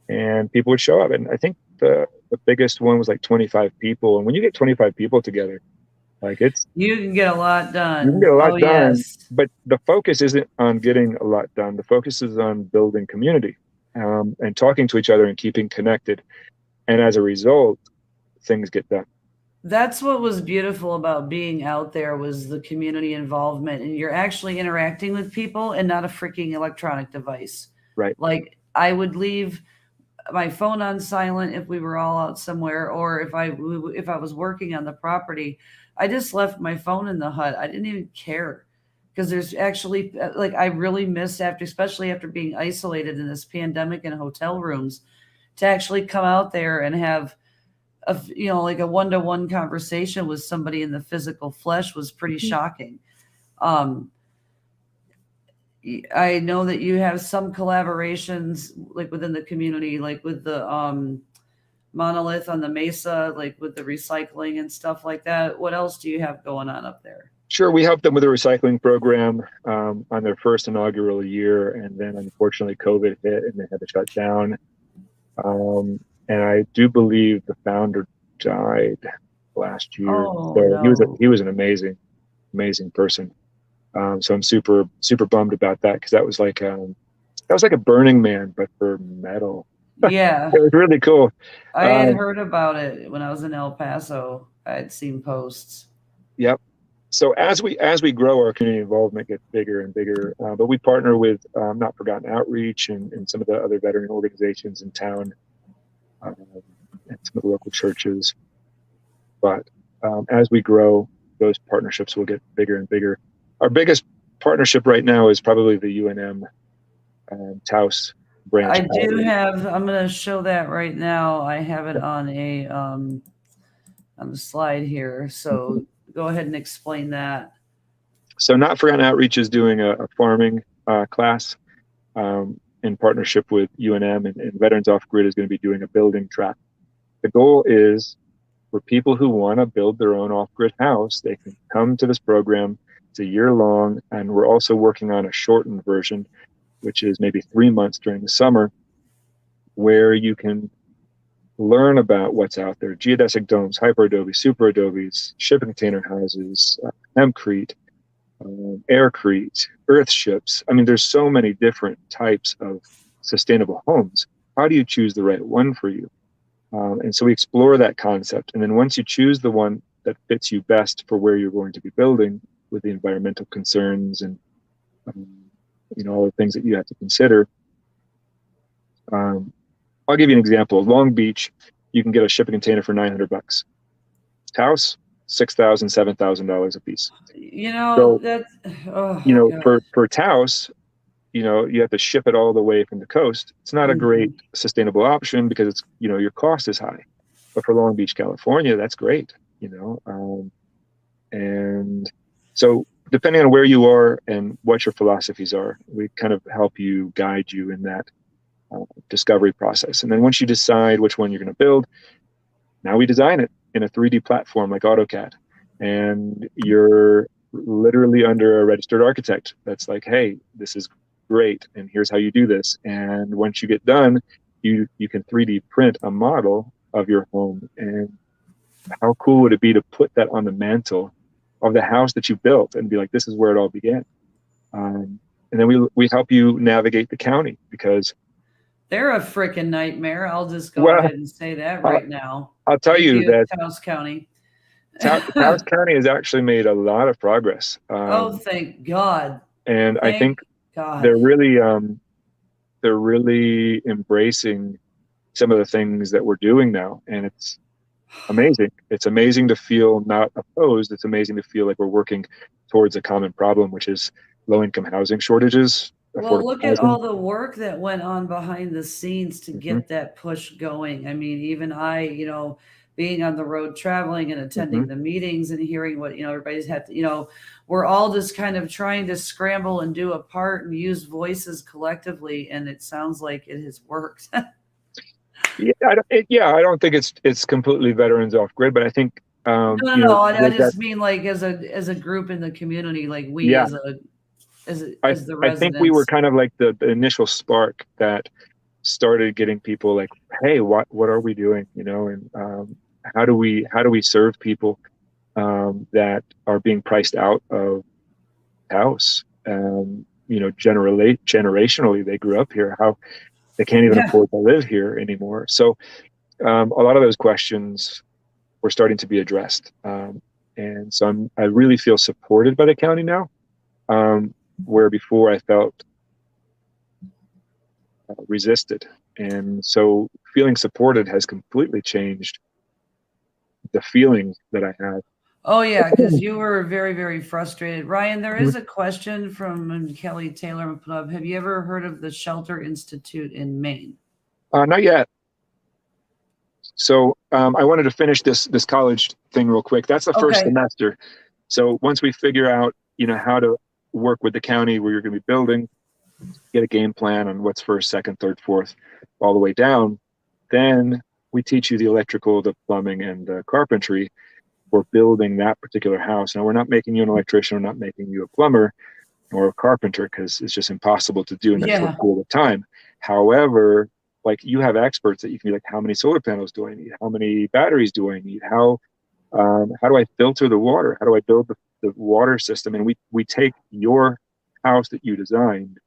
Speaker 2: and people would show up. And I think the biggest one was like 25 people. And when you get 25 people together, like
Speaker 1: you can get a lot done.
Speaker 2: You can get a lot done,
Speaker 1: yes.
Speaker 2: but the focus isn't on getting a lot done. The focus is on building community, and talking to each other and keeping connected. And as a result, things get done.
Speaker 1: That's what was beautiful about being out there, was the community involvement, and you're actually interacting with people and not a freaking electronic device.
Speaker 2: Right.
Speaker 1: Like, I would leave my phone on silent if we were all out somewhere, or if I was working on the property, I just left my phone in the hut. I didn't even care, because there's actually, like, I really missed, especially after being isolated in this pandemic in hotel rooms, to actually come out there and have like a one-to-one conversation with somebody in the physical flesh was pretty shocking. I know that you have some collaborations like within the community, like with the monolith on the mesa, like with the recycling and stuff like that. What else do you have going on up there?
Speaker 2: Sure, we helped them with a recycling program on their first inaugural year, and then unfortunately COVID hit and they had to shut down. And I do believe the founder died last year.
Speaker 1: Oh,
Speaker 2: so
Speaker 1: no.
Speaker 2: he was an amazing person. So I'm super bummed about that, because that was like a Burning Man, but for metal.
Speaker 1: Yeah.
Speaker 2: It was really cool.
Speaker 1: I had heard about it when I was in El Paso. I had seen posts.
Speaker 2: Yep. So as we grow, our community involvement gets bigger and bigger. But we partner with Not Forgotten Outreach and some of the other veteran organizations in town, and some of the local churches. But as we grow, those partnerships will get bigger and bigger. Our biggest partnership right now is probably the UNM Taos branch.
Speaker 1: I do have. I'm going to show that right now. I have it on the slide here. So go ahead and explain that.
Speaker 2: So Not Forgotten Outreach is doing a farming class in partnership with UNM, and Veterans Off Grid is going to be doing a building track. The goal is for people who want to build their own off-grid house, they can come to this program. It's a year long, and we're also working on a shortened version, which is maybe 3 months during the summer, where you can learn about what's out there: geodesic domes, hyper adobe, super adobes, shipping container houses, hempcrete, aircrete, earthships. I mean, there's so many different types of sustainable homes. How do you choose the right one for you? And so we explore that concept. And then once you choose the one that fits you best for where you're going to be building, with the environmental concerns and all the things that you have to consider. I'll give you an example. Long Beach, you can get a shipping container for $900. Taos, $6,000, $7,000 a piece. For Taos, you have to ship it all the way from the coast. It's not a great sustainable option because it's, your cost is high. But for Long Beach, California, that's great, and so depending on where you are and what your philosophies are, we kind of help you, guide you in that discovery process. And then once you decide which one you're going to build, now we design it in a 3D platform like AutoCAD. And you're literally under a registered architect that's like, hey, this is great, and here's how you do this. And once you get done, you can 3D print a model of your home. And how cool would it be to put that on the mantle of the house that you built and be like, this is where it all began. And then we help you navigate the county, because
Speaker 1: they're a freaking nightmare. I'll just go ahead and say that right now.
Speaker 2: I'll tell you that
Speaker 1: Taos County.
Speaker 2: Taos County has actually made a lot of progress.
Speaker 1: Thank God.
Speaker 2: And I think
Speaker 1: God.
Speaker 2: they're really embracing some of the things that we're doing now, and it's amazing. It's amazing to feel not opposed. It's amazing to feel like we're working towards a common problem, which is low-income housing shortages.
Speaker 1: Well, look at all the work that went on behind the scenes to get that push going. I mean, even I, being on the road traveling and attending the meetings and hearing what, everybody's had to, we're all just kind of trying to scramble and do a part and use voices collectively. And it sounds like it has worked.
Speaker 2: I don't think it's completely Veterans Off Grid, but I think
Speaker 1: No, no, no. I just mean like as a group in the community, like we
Speaker 2: yeah,
Speaker 1: as the
Speaker 2: I think we were
Speaker 1: residents.
Speaker 2: kind of like the initial spark that started getting people like, hey, what are we doing? And how do we serve people that are being priced out of house? Generationally, they grew up here. How they can't even
Speaker 1: Yeah.
Speaker 2: afford to live here anymore. So a lot of those questions were starting to be addressed, and so I really feel supported by the county now, where before I felt resisted. And so feeling supported has completely changed the feeling that I have.
Speaker 1: Oh yeah, because you were very, very frustrated. Ryan, there is a question from Kelly Taylor. Have you ever heard of the Shelter Institute in Maine?
Speaker 2: Not yet. So I wanted to finish this college thing real quick. That's the first
Speaker 1: Okay.
Speaker 2: semester. So once we figure out, how to work with the county where you're going to be building, get a game plan on what's first, second, third, fourth, all the way down, then we teach you the electrical, the plumbing, and the carpentry for building that particular house. Now, we're not making you an electrician, we're not making you a plumber or a carpenter, because it's just impossible to do in that short
Speaker 1: Yeah.
Speaker 2: period of time. However, like, you have experts that you can be like, how many solar panels do I need? How many batteries do I need? How do I filter the water? How do I build the water system? And we take your house that you designed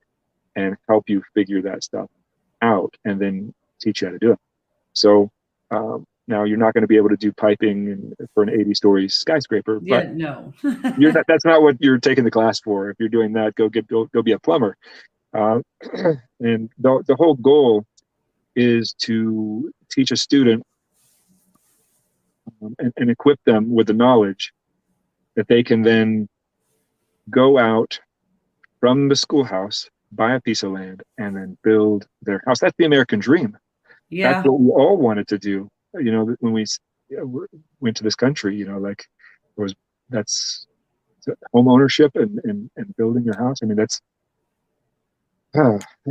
Speaker 2: and help you figure that stuff out, and then teach you how to do it. So now you're not going to be able to do piping for an 80-story skyscraper, but
Speaker 1: Yeah, no.
Speaker 2: that's not what you're taking the class for. If you're doing that, go be a plumber. Uh, and the whole goal is to teach a student, and equip them with the knowledge that they can then go out from the schoolhouse, buy a piece of land, and then build their house. That's the American dream. That's
Speaker 1: Yeah.
Speaker 2: what we all wanted to do. When we went to this country, like, it was that's home ownership and building your house. I mean, it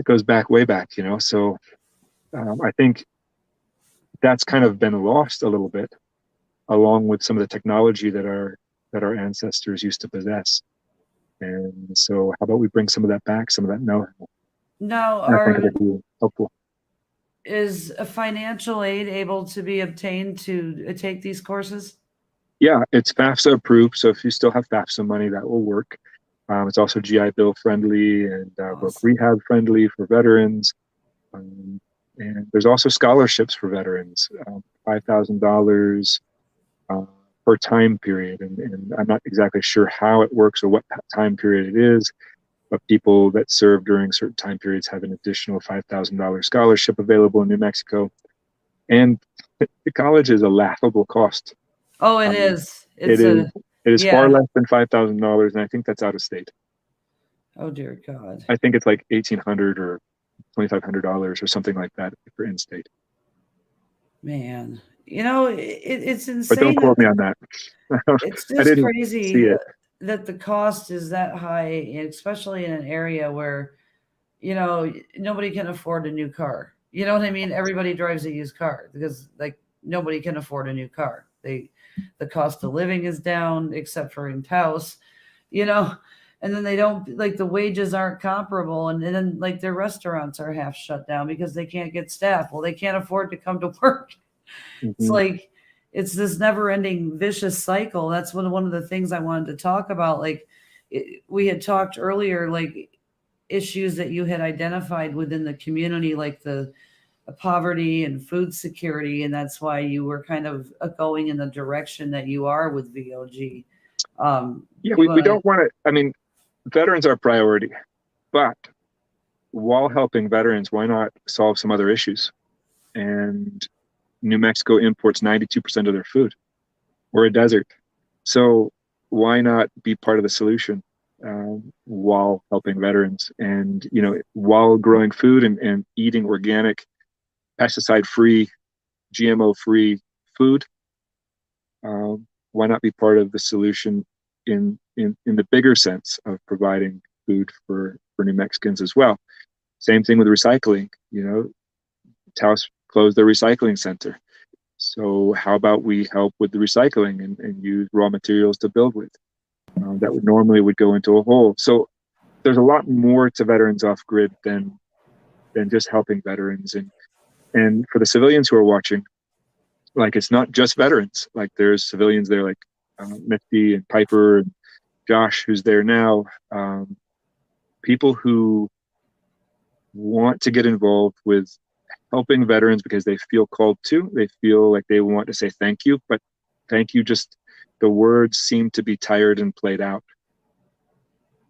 Speaker 2: goes back way back. So I think that's kind of been lost a little bit, along with some of the technology that our ancestors used to possess. And so, how about we bring some of that back, some of that know-how?
Speaker 1: Now,
Speaker 2: I think it'd be helpful.
Speaker 1: is a financial aid able to be obtained to take these courses?
Speaker 2: Yeah, it's FAFSA approved. So if you still have FAFSA money, that will work. It's also GI Bill friendly and work
Speaker 1: Awesome.
Speaker 2: rehab friendly for veterans. And there's also scholarships for veterans, $5,000 per time period. And I'm not exactly sure how it works or what time period it is, but people that serve during certain time periods have an additional $5,000 scholarship available in New Mexico. And the college is a laughable cost.
Speaker 1: Oh, it
Speaker 2: Um,
Speaker 1: is.
Speaker 2: it
Speaker 1: It's
Speaker 2: is
Speaker 1: a,
Speaker 2: it is far
Speaker 1: yeah.
Speaker 2: less than $5,000, and I think that's out of state.
Speaker 1: Oh, dear God.
Speaker 2: I think it's like $1,800 or $2,500 or something like that for in-state.
Speaker 1: Man, it's
Speaker 2: But don't
Speaker 1: insane that
Speaker 2: quote me on that.
Speaker 1: it's
Speaker 2: I
Speaker 1: just
Speaker 2: didn't see
Speaker 1: crazy
Speaker 2: it.
Speaker 1: that the cost is that high, especially in an area where, nobody can afford a new car. You know what I mean? Everybody drives a used car because like nobody can afford a new car. The cost of living is down except for in Taos, you know, and then they don't like the wages aren't comparable. And then like their restaurants are half shut down because they can't get staff. Well, they can't afford to come to work. It's
Speaker 2: Mm-hmm.
Speaker 1: like it's this never-ending vicious cycle. That's one of the things I wanted to talk about. Like we had talked earlier, like issues that you had identified within the community, like the poverty and food security, and that's why you were kind of going in the direction that you are with VOG.
Speaker 2: Yeah,
Speaker 1: You
Speaker 2: we
Speaker 1: want to,
Speaker 2: don't want to. I mean, veterans are priority, but while helping veterans, why not solve some other issues? And New Mexico imports 92% of their food. We're a desert. So why not be part of the solution, while helping veterans, and, while growing food and eating organic, pesticide-free, GMO-free food? Why not be part of the solution in the bigger sense of providing food for New Mexicans as well? Same thing with recycling. Taos closed their recycling center. So how about we help with the recycling and use raw materials to build with that would normally would go into a hole. So there's a lot more to Veterans Off Grid than just helping veterans. And for the civilians who are watching, like, it's not just veterans. Like, there's civilians there, like Misty and Piper and Josh, who's there now. People who want to get involved with helping veterans because they feel called to. They feel like they want to say thank you, but thank you, just the words seem to be tired and played out.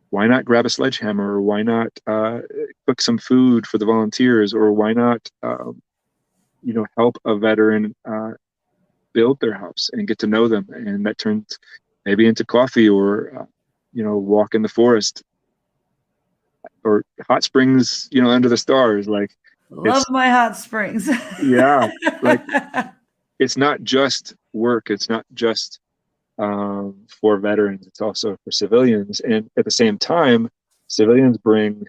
Speaker 2: Why not grab a sledgehammer? Or why not cook some food for the volunteers? Or why not, help a veteran build their house and get to know them? And that turns maybe into coffee or, walk in the forest or hot springs, under the stars. Like,
Speaker 1: Love my hot springs.
Speaker 2: Yeah. Like, it's not just work. It's not just for veterans. It's also for civilians. And at the same time, civilians bring,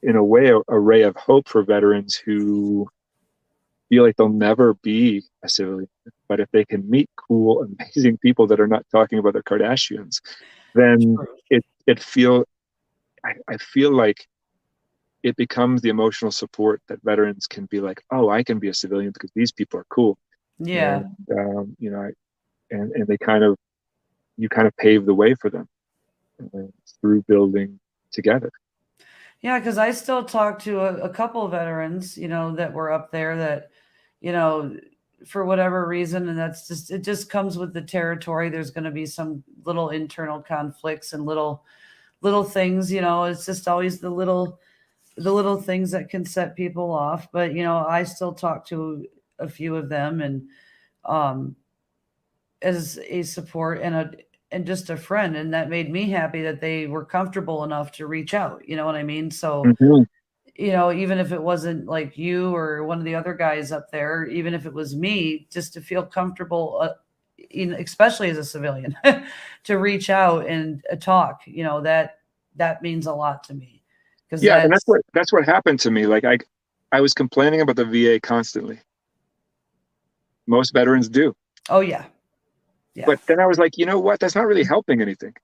Speaker 2: in a way, a ray of hope for veterans who feel like they'll never be a civilian. But if they can meet cool, amazing people that are not talking about their Kardashians, then I feel like it becomes the emotional support that veterans can be like, oh, I can be a civilian because these people are cool.
Speaker 1: Yeah.
Speaker 2: And, and they you kind of pave the way for them through building together.
Speaker 1: Yeah, because I still talk to a couple of veterans, that were up there that, for whatever reason, and it just comes with the territory. There's going to be some little internal conflicts and little things, it's just always the little things that can set people off. But, I still talk to a few of them, and as a support and just a friend. And that made me happy that they were comfortable enough to reach out. You know what I mean? So, even if it wasn't like you or one of the other guys up there, even if it was me, just to feel comfortable, especially as a civilian, to reach out and talk, that means a lot to me.
Speaker 2: Yeah. And that's what happened to me. Like, I was complaining about the VA constantly. Most veterans do.
Speaker 1: Oh yeah. Yeah.
Speaker 2: But then I was like, you know what? That's not really helping anything.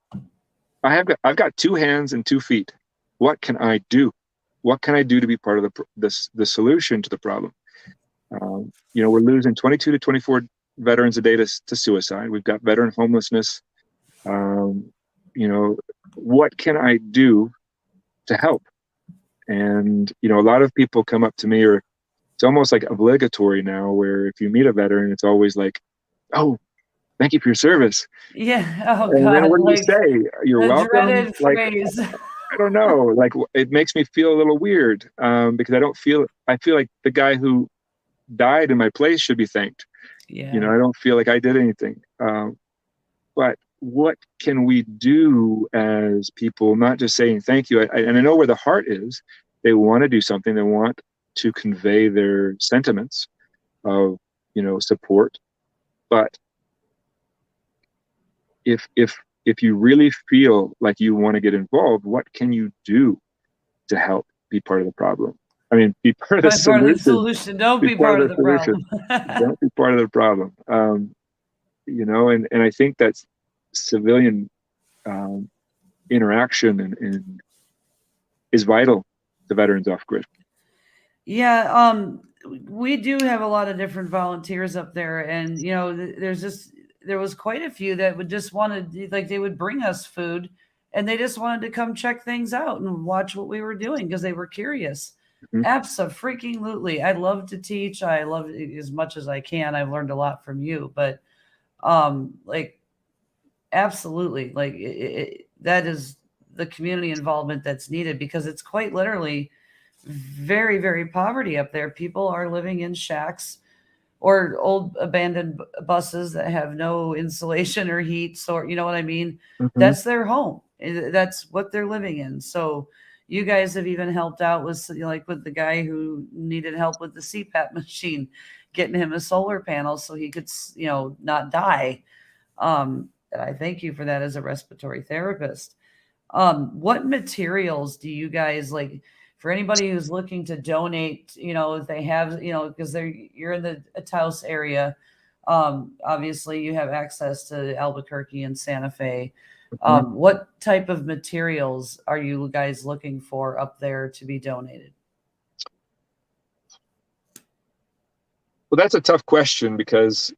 Speaker 2: I've got 2 hands and 2 feet. What can I do? What can I do to be part of the solution to the problem? We're losing 22 to 24 veterans a day to suicide. We've got veteran homelessness. What can I do to help? And, a lot of people come up to me, or it's almost like obligatory now, where if you meet a veteran, it's always like, oh, thank you for your service.
Speaker 1: Yeah. Oh,
Speaker 2: and
Speaker 1: God.
Speaker 2: Then what do you say? You're welcome.
Speaker 1: Phrase.
Speaker 2: I don't know. Like, it makes me feel a little weird because I feel like the guy who died in my place should be thanked.
Speaker 1: Yeah.
Speaker 2: I don't feel like I did anything. But what can we do as people, not just saying thank you? And I know where the heart is. They want to do something. They want to convey their sentiments of, support. But if you really feel like you want to get involved, what can you do to help be part of the problem? I mean, be part of the solution.
Speaker 1: Don't be part of the problem.
Speaker 2: Don't be part of the problem. And I think that's civilian interaction and is vital to Veterans Off Grid.
Speaker 1: Yeah, we do have a lot of different volunteers up there, and there was quite a few that would just wanted, like, they would bring us food, and they just wanted to come check things out and watch what we were doing because they were curious.
Speaker 2: Mm-hmm.
Speaker 1: Absolutely, I love to teach. I love it as much as I can. I've learned a lot from you, but absolutely, that is the community involvement that's needed, because it's quite literally very, very poverty up there. People are living in shacks or old abandoned buses that have no insulation or heat. So, you know what I mean?
Speaker 2: Mm-hmm.
Speaker 1: That's their home. That's what they're living in. So you guys have even helped out with, with the guy who needed help with the CPAP machine, getting him a solar panel so he could, not die. And I thank you for that as a respiratory therapist. What materials do you guys for anybody who's looking to donate, if they have, because you're in the Taos area, obviously you have access to Albuquerque and Santa Fe. What type of materials are you guys looking for up there to be donated?
Speaker 2: Well, that's a tough question because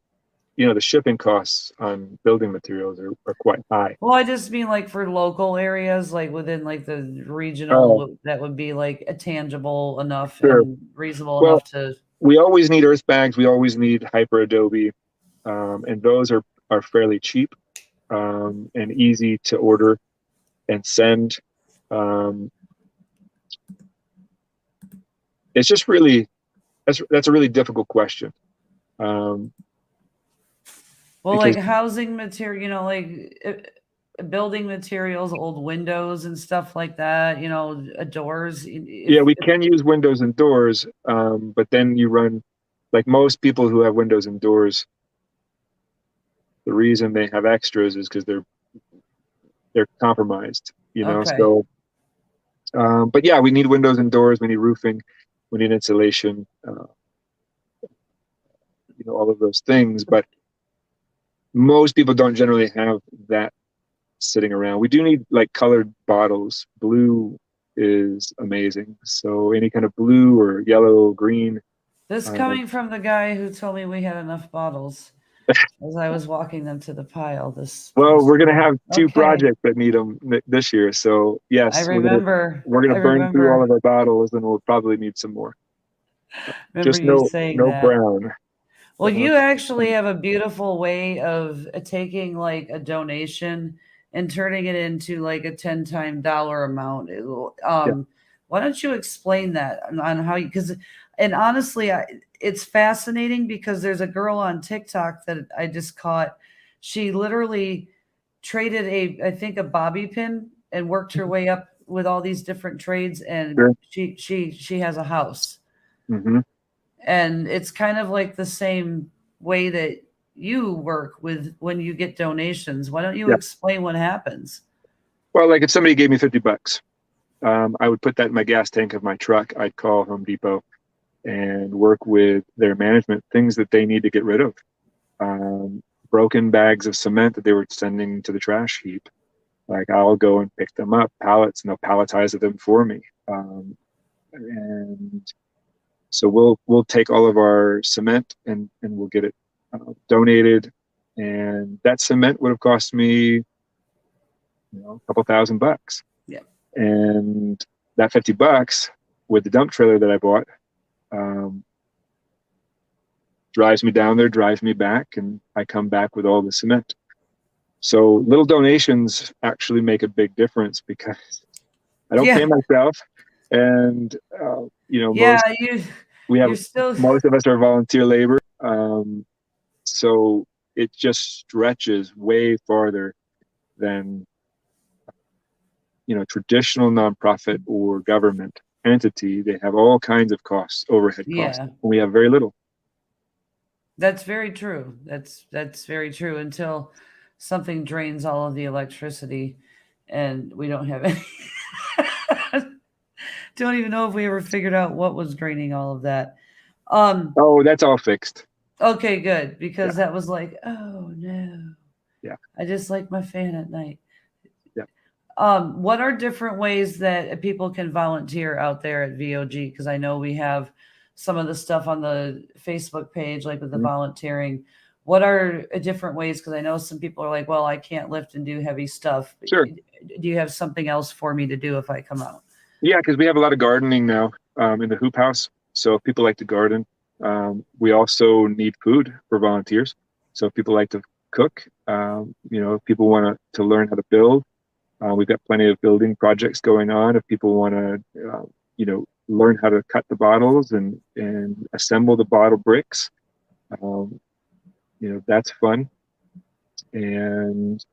Speaker 2: the shipping costs on building materials are quite high.
Speaker 1: Well, I just mean like for local areas, like within like the regional, that would be like a tangible enough and reasonable enough to.
Speaker 2: We always need earth bags. We always need hyper adobe, and those are fairly cheap and easy to order and send. It's just really that's a really difficult question.
Speaker 1: Well, like housing material, like building materials, old windows and stuff like that, doors.
Speaker 2: We can use windows and doors, but then you run, like most people who have windows and doors, the reason they have extras is because they're compromised,
Speaker 1: Okay.
Speaker 2: So, but yeah, we need windows and doors, we need roofing, we need insulation, all of those things, but most people don't generally have that sitting around. We do need like colored bottles. Blue is amazing. So any kind of blue or yellow, green.
Speaker 1: This coming from the guy who told me we had enough bottles as I was walking them to the pile.
Speaker 2: Well, we're going to have two projects that need them this year. So yes,
Speaker 1: I remember.
Speaker 2: We're going to burn through all of our bottles and we'll probably need some more. Just no brown.
Speaker 1: Well, you actually have a beautiful way of taking like a donation and turning it into like a 10-time dollar amount. Why don't you explain that on how you, and honestly, it's fascinating because there's a girl on TikTok that I just caught. She literally traded I think a bobby pin and worked her way up with all these different trades. And she has a house.
Speaker 2: Mm-hmm.
Speaker 1: And it's kind of like the same way that you work with when you get donations. Why don't you explain what happens?
Speaker 2: Well, like if somebody gave me $50, I would put that in my gas tank of my truck. I'd call Home Depot and work with their management, things that they need to get rid of. Broken bags of cement that they were sending to the trash heap. Like I'll go and pick them up, pallets, and they'll palletize them for me. And so we'll take all of our cement and we'll get it donated, and that cement would have cost me a couple $1,000.
Speaker 1: Yeah.
Speaker 2: And that $50 with the dump trailer that I bought drives me down there, drives me back, and I come back with all the cement. So little donations actually make a big difference because I don't pay myself, and most of us are volunteer labor. So it just stretches way farther than, traditional nonprofit or government entity. They have all kinds of costs, overhead costs. And we have very little.
Speaker 1: That's very true. That's very true until something drains all of the electricity and we don't have any. Don't even know if we ever figured out what was draining all of that.
Speaker 2: That's all fixed.
Speaker 1: Okay, good. Because that was like, oh no.
Speaker 2: Yeah.
Speaker 1: I just like my fan at night.
Speaker 2: Yeah.
Speaker 1: What are different ways that people can volunteer out there at VOG? Because I know we have some of the stuff on the Facebook page, like with the volunteering. What are different ways? Because I know some people are like, well, I can't lift and do heavy stuff.
Speaker 2: Sure.
Speaker 1: Do you have something else for me to do if I come out?
Speaker 2: Yeah, because we have a lot of gardening now in the hoop house. So if people like to garden, we also need food for volunteers. So if people like to cook, if people want to learn how to build, we've got plenty of building projects going on. If people want to, learn how to cut the bottles and assemble the bottle bricks, that's fun. And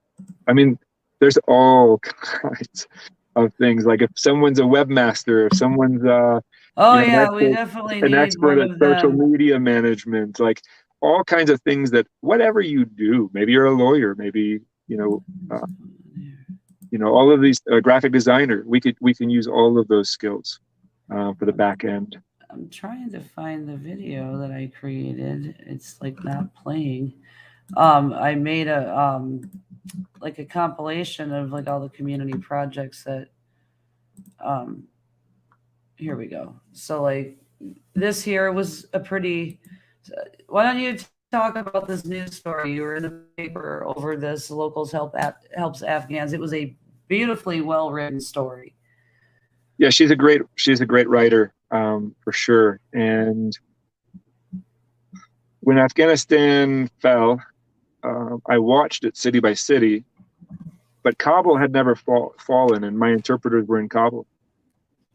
Speaker 2: I mean, there's all kinds of things. Like if someone's a webmaster, if someone's
Speaker 1: we definitely
Speaker 2: an
Speaker 1: need
Speaker 2: expert at social media management, like all kinds of things that whatever you do, maybe you're a lawyer, maybe all of these graphic designer, we can use all of those skills. for the back end.
Speaker 1: I'm trying to find the video that I created. It's like not playing. I made a like a compilation of like all the community projects that um here we go. So like this here was a pretty why don't you talk about this news story? You were in the paper over this locals helps Afghans. It was a beautifully well written story.
Speaker 2: Yeah, she's a great writer, for sure. And when Afghanistan fell, I watched it city by city, but Kabul had never fallen, and my interpreters were in Kabul.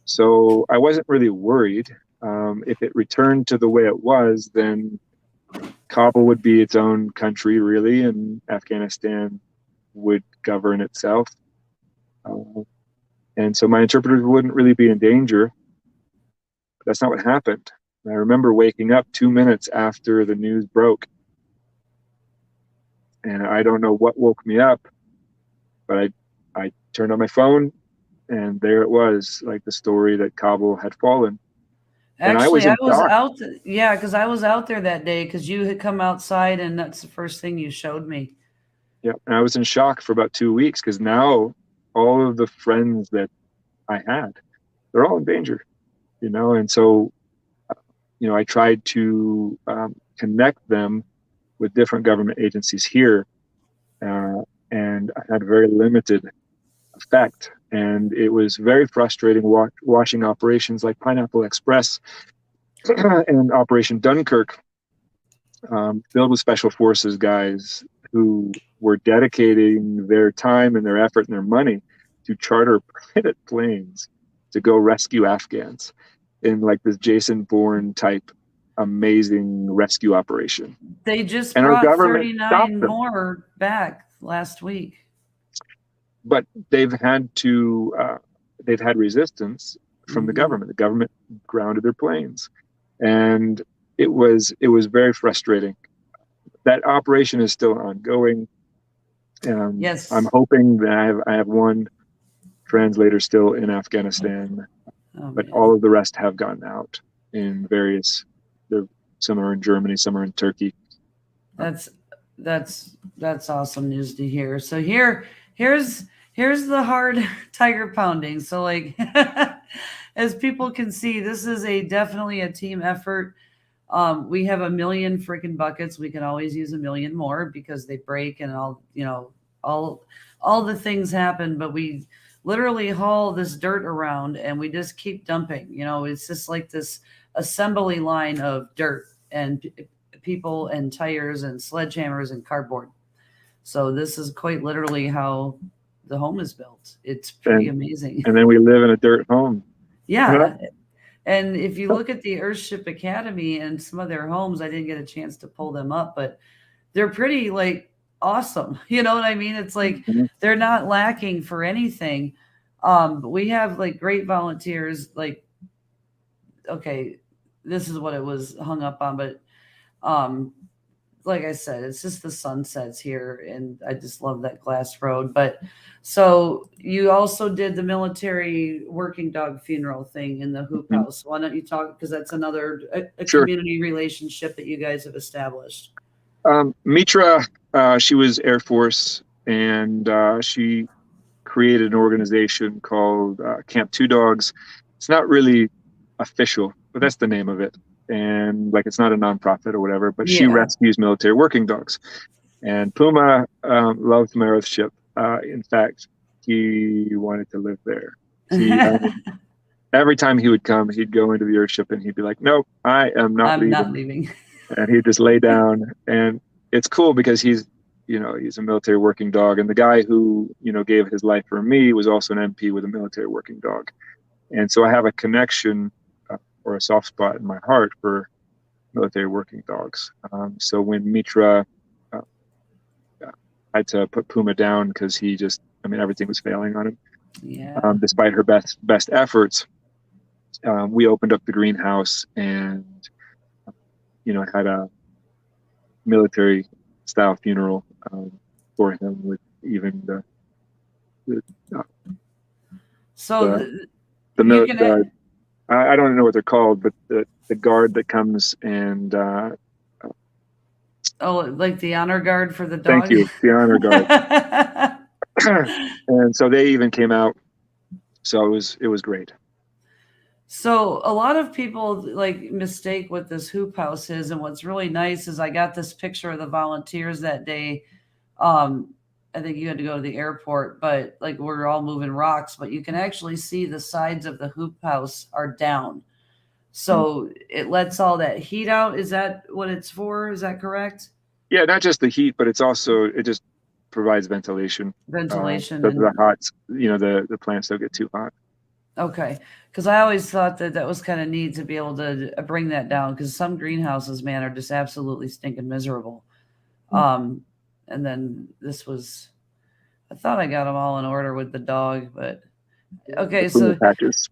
Speaker 2: So I wasn't really worried. If it returned to the way it was, then Kabul would be its own country, really, and Afghanistan would govern itself. And so my interpreters wouldn't really be in danger. But that's not what happened. I remember waking up 2 minutes after the news broke. And I don't know what woke me up, but I turned on my phone, and there it was, like the story that Kabul had fallen. And
Speaker 1: Actually, I was
Speaker 2: shock.
Speaker 1: out. Yeah, because I was out there that day because you had come outside, and that's the first thing you showed me.
Speaker 2: Yeah, and I was in shock for about 2 weeks because now all of the friends that I had, they're all in danger, and so, I tried to connect them with different government agencies here, and I had very limited effect. And it was very frustrating watching operations like Pineapple Express and Operation Dunkirk, filled with special forces guys who were dedicating their time and their effort and their money to charter private planes to go rescue Afghans in like this Jason Bourne type amazing rescue operation.
Speaker 1: They just
Speaker 2: And our
Speaker 1: brought
Speaker 2: government
Speaker 1: 39 more back last week.
Speaker 2: But they've had resistance from the government. The government grounded their planes, and it was very frustrating. That operation is still ongoing.
Speaker 1: Yes.
Speaker 2: I'm hoping that I have one translator still in Afghanistan, but all of the rest have gotten out in various. Some are in Germany, some are in Turkey.
Speaker 1: That's awesome news to hear. So here's the hard tiger pounding. So like as people can see, this is definitely a team effort. We have 1 million freaking buckets. We can always use 1 million more because they break and all the things happen, but we literally haul this dirt around and we just keep dumping. It's just like this assembly line of dirt and people and tires and sledgehammers and cardboard. So this is quite literally how the home is built. It's pretty amazing.
Speaker 2: And then we live in a dirt home.
Speaker 1: Yeah. And if you look at the Earthship Academy and some of their homes, I didn't get a chance to pull them up, but they're pretty like awesome. You know what I mean? It's like they're not lacking for anything. But we have like great volunteers. Like, okay, this is what it was hung up on, but like I said, it's just the sunsets here, and I just love that glass road. But so you also did the military working dog funeral thing in the hoop house. Why don't you talk, because that's another
Speaker 2: Sure.
Speaker 1: community relationship that you guys have established.
Speaker 2: Mitra, she was Air Force, and she created an organization called Camp Two Dogs. It's not really official, but that's the name of it. And like, it's not a nonprofit or whatever, but she rescues military working dogs. And Puma loved my Earthship. In fact, he wanted to live there. Every time he would come, he'd go into the Earthship and he'd be like, "No, I'm not leaving." And he'd just lay down. And it's cool because he's a military working dog. And the guy who, gave his life for me was also an MP with a military working dog. And so I have a connection or a soft spot in my heart for military working dogs. So when Mitra had to put Puma down because everything was failing on him.
Speaker 1: Yeah.
Speaker 2: Despite her best efforts, we opened up the greenhouse and, had a military style funeral for him with even the I don't know what they're called, but the guard that comes and
Speaker 1: Oh, like the honor guard for the
Speaker 2: thank
Speaker 1: dog.
Speaker 2: you, the honor guard. And so they even came out. So it was great.
Speaker 1: So a lot of people like mistake what this hoop house is, and what's really nice is I got this picture of the volunteers that day. Um, I think you had to go to the airport, but like we're all moving rocks, but you can actually see the sides of the hoop house are down. So it lets all that heat out. Is that what it's for? Is that correct?
Speaker 2: Yeah, not just the heat, but it just provides ventilation.
Speaker 1: Ventilation
Speaker 2: So the
Speaker 1: and
Speaker 2: hot, the plants don't get too hot.
Speaker 1: okay. Because I always thought that that was kind of neat to be able to bring that down because some greenhouses, man, are just absolutely stinking miserable. Um, and then this was, I thought I got them all in order with the dog, but okay.
Speaker 2: The cleaner
Speaker 1: So,
Speaker 2: patches.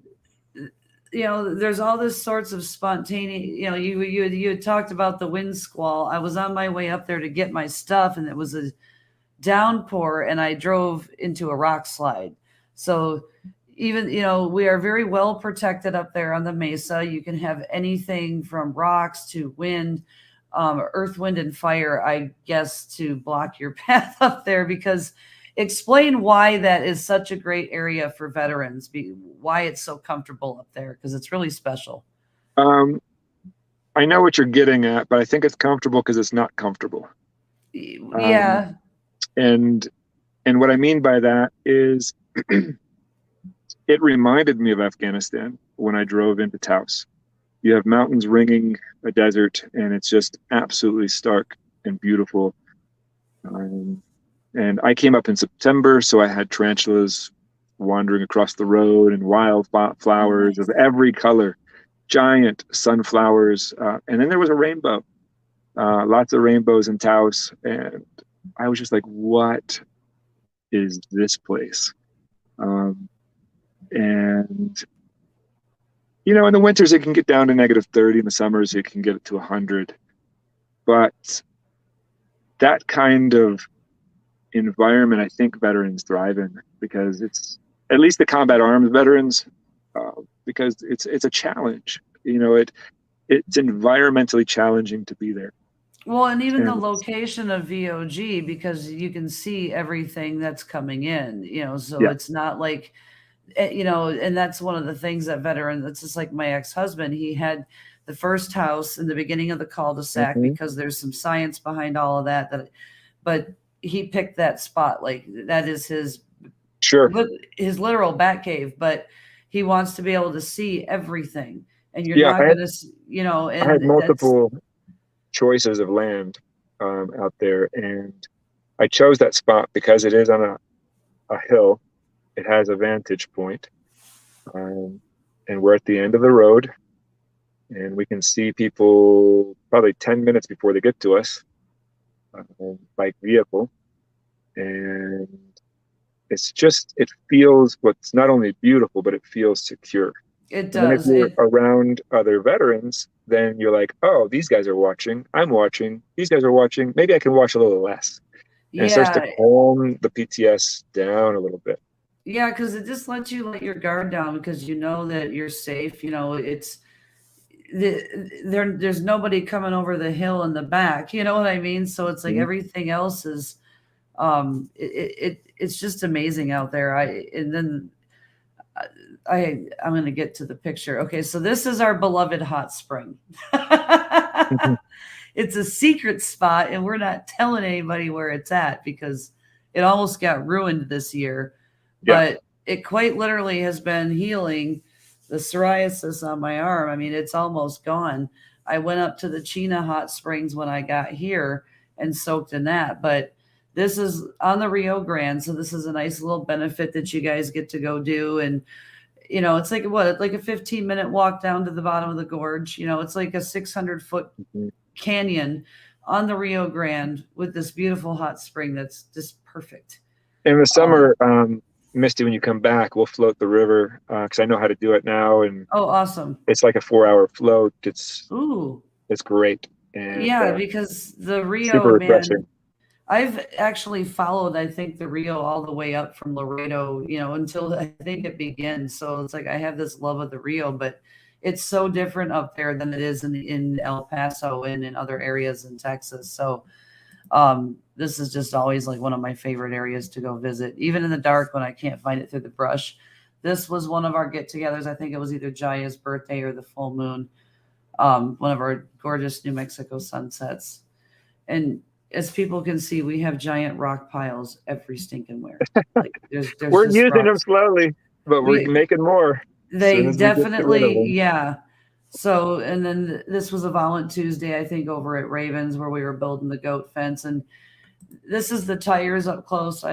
Speaker 1: there's all this sorts of spontaneous, you had talked about the wind squall. I was on my way up there to get my stuff and it was a downpour and I drove into a rock slide. So even, we are very well protected up there on the mesa. You can have anything from rocks to wind, earth, wind, and fire, I guess, to block your path up there. Because explain why that is such a great area for veterans, why it's so comfortable up there, because it's really special.
Speaker 2: Um, I know what you're getting at, but I think it's comfortable because it's not comfortable. Um,
Speaker 1: Yeah.
Speaker 2: and what I mean by that is it reminded me of Afghanistan when I drove into Taos. You have mountains ringing a desert, and it's just absolutely stark and beautiful. And I came up in September, so I had tarantulas wandering across the road and wild
Speaker 1: Oh,
Speaker 2: flowers
Speaker 1: nice.
Speaker 2: of every color, giant sunflowers, and then there was a rainbow, lots of rainbows in Taos, and I was just like, "What is this place?" Um, and in the winters it can get down to -30. In the summers it can get it to 100. But that kind of environment, I think veterans thrive in because it's at least the combat arms veterans, because it's a challenge. It's environmentally challenging to be there.
Speaker 1: Well, and even the
Speaker 2: And
Speaker 1: location of VOG, because you can see everything that's coming in, so
Speaker 2: yeah,
Speaker 1: it's not like, and that's one of the things that veteran, that's just like my ex-husband. He had the first house in the beginning of the cul-de-sac
Speaker 2: hmm,
Speaker 1: because there's some science behind all of that, but he picked that spot. Like that is
Speaker 2: sure,
Speaker 1: his literal bat cave, but he wants to be able to see everything. And you're
Speaker 2: yeah.
Speaker 1: not going to,
Speaker 2: I had
Speaker 1: and that's,
Speaker 2: multiple choices of land out there, and I chose that spot because it is on a hill. It has a vantage point, um, and we're at the end of the road, and we can see people probably 10 minutes before they get to us, by vehicle. And it feels what's not only beautiful, but it feels secure.
Speaker 1: it
Speaker 2: And then if
Speaker 1: does.
Speaker 2: you're around other veterans, then you're like, oh, these guys are watching. I'm watching. These guys are watching. Maybe I can watch a little less. And it starts to
Speaker 1: Yeah.
Speaker 2: calm the PTS down a little bit.
Speaker 1: Yeah, because it just lets you let your guard down because you know that you're safe. It's there's nobody coming over the hill in the back. You know what I mean? So it's like
Speaker 2: Mhm.
Speaker 1: everything else is it's just amazing out there. And then I'm gonna get to the picture. Okay, so this is our beloved hot spring. It's a secret spot, and we're not telling anybody where it's at because it almost got ruined this year.
Speaker 2: Yeah.
Speaker 1: But it quite literally has been healing the psoriasis on my arm. I mean, it's almost gone. I went up to the Chena hot springs when I got here and soaked in that. But this is on the Rio Grande, so this is a nice little benefit that you guys get to go do. And it's like like a 15-minute walk down to the bottom of the gorge. It's like a 600-foot
Speaker 2: Mhm.
Speaker 1: canyon on the Rio Grande with this beautiful hot spring that's just perfect.
Speaker 2: In the
Speaker 1: Um,
Speaker 2: summer, Misty, when you come back, we'll float the river because I know how to do it now, and
Speaker 1: oh, awesome.
Speaker 2: it's like a 4-hour float.
Speaker 1: Ooh,
Speaker 2: It's great and
Speaker 1: yeah, because the
Speaker 2: super
Speaker 1: Rio,
Speaker 2: refreshing.
Speaker 1: man, I've actually followed, I think, the Rio all the way up from Laredo, until I think it begins. So it's like I have this love of the Rio, but it's so different up there than it is in El Paso and in other areas in Texas. So this is just always like one of my favorite areas to go visit, even in the dark when I can't find it through the brush. This was one of our get-togethers. I think it was either Jaya's birthday or the full moon. One of our gorgeous New Mexico sunsets. And as people can see, we have giant rock piles every stinking where. Like there's
Speaker 2: We're
Speaker 1: just
Speaker 2: using them
Speaker 1: rocks.
Speaker 2: slowly, but we're making more.
Speaker 1: They definitely, yeah. So, and then this was a Violent Tuesday, I think, over at Ravens where we were building the goat fence. And this is the tires up close.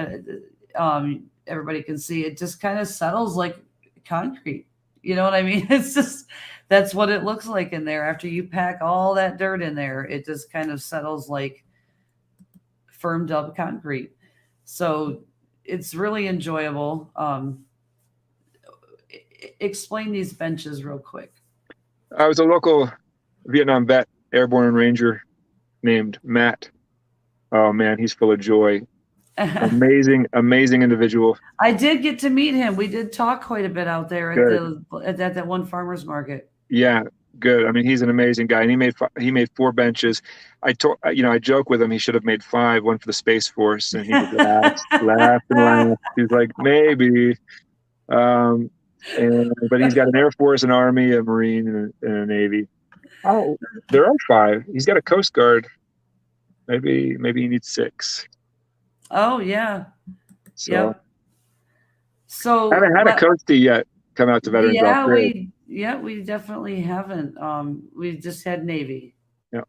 Speaker 1: Everybody can see it just kind of settles like concrete. You know what I mean? It's just, that's what it looks like in there. After you pack all that dirt in there, it just kind of settles like firmed up concrete. So it's really enjoyable. Explain these benches real quick.
Speaker 2: I was a local Vietnam vet, airborne ranger named Matt. Oh man, he's full of joy. Amazing individual.
Speaker 1: I did get to meet him. We did talk quite a bit out there at that one farmer's market.
Speaker 2: Yeah, good. I mean, he's an amazing guy, and he made 4 benches. I joke with him. He should have made 5, one for the Space Force, and he just laughed and laughed. He's like, maybe. But he's got an Air Force, an Army, a Marine, and a Navy. Oh, there are 5. He's got a Coast Guard. Maybe he needs 6.
Speaker 1: Oh yeah.
Speaker 2: So,
Speaker 1: yep. So
Speaker 2: I haven't had a coastie yet come out to Veterans Off-Grid.
Speaker 1: We definitely haven't. We just had Navy.
Speaker 2: Yeah.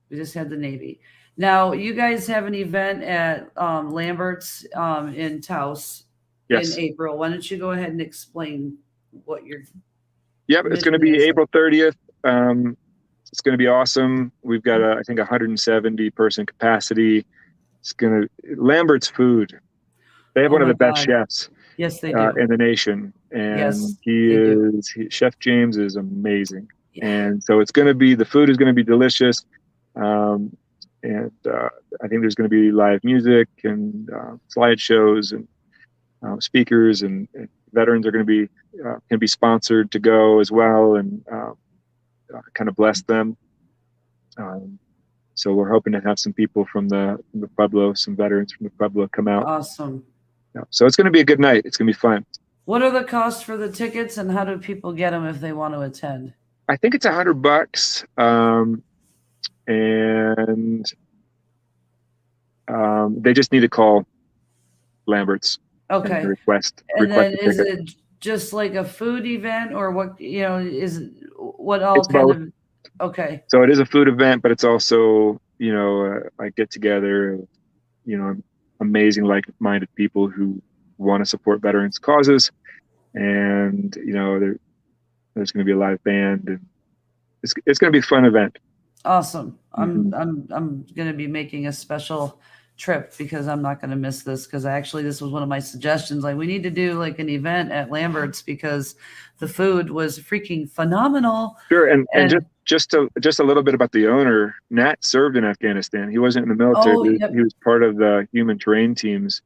Speaker 1: We just had the Navy. Now you guys have an event at Lambert's in Taos in April. Why don't you go ahead and explain what you're?
Speaker 2: Yep, it's going to be April 30th. It's going to be awesome. We've got I think 170 person capacity. It's going to Lambert's food. They have one of the best chefs.
Speaker 1: Yes, they do.
Speaker 2: In the nation, and Chef James is amazing. Yeah. And so it's going to be, the food is going to be delicious, and I think there's going to be live music and slideshows and speakers, and veterans are going to be can be sponsored to go as well, and kind of bless them. So we're hoping to have some people from the Pueblo, some veterans from the Pueblo come out.
Speaker 1: Awesome.
Speaker 2: Yeah. So it's going to be a good night. It's going to be fun.
Speaker 1: What are the costs for the tickets, and how do people get them if they want to attend?
Speaker 2: I think it's $100, and they just need to call Lambert's.
Speaker 1: Okay.
Speaker 2: And request
Speaker 1: then is it just like a food event, or what? Is what all
Speaker 2: it's
Speaker 1: kind
Speaker 2: both.
Speaker 1: of? Okay.
Speaker 2: So it is a food event, but it's also like get together, amazing like-minded people who want to support veterans causes, and there's going to be a live band, and it's going to be a fun event.
Speaker 1: Awesome. I'm going to be making a special trip because I'm not going to miss this, because actually this was one of my suggestions. Like, we need to do like an event at Lambert's because the food was freaking phenomenal.
Speaker 2: Sure. And just a little bit about the owner. Nat served in Afghanistan. He wasn't in the military. He was part of the human terrain teams,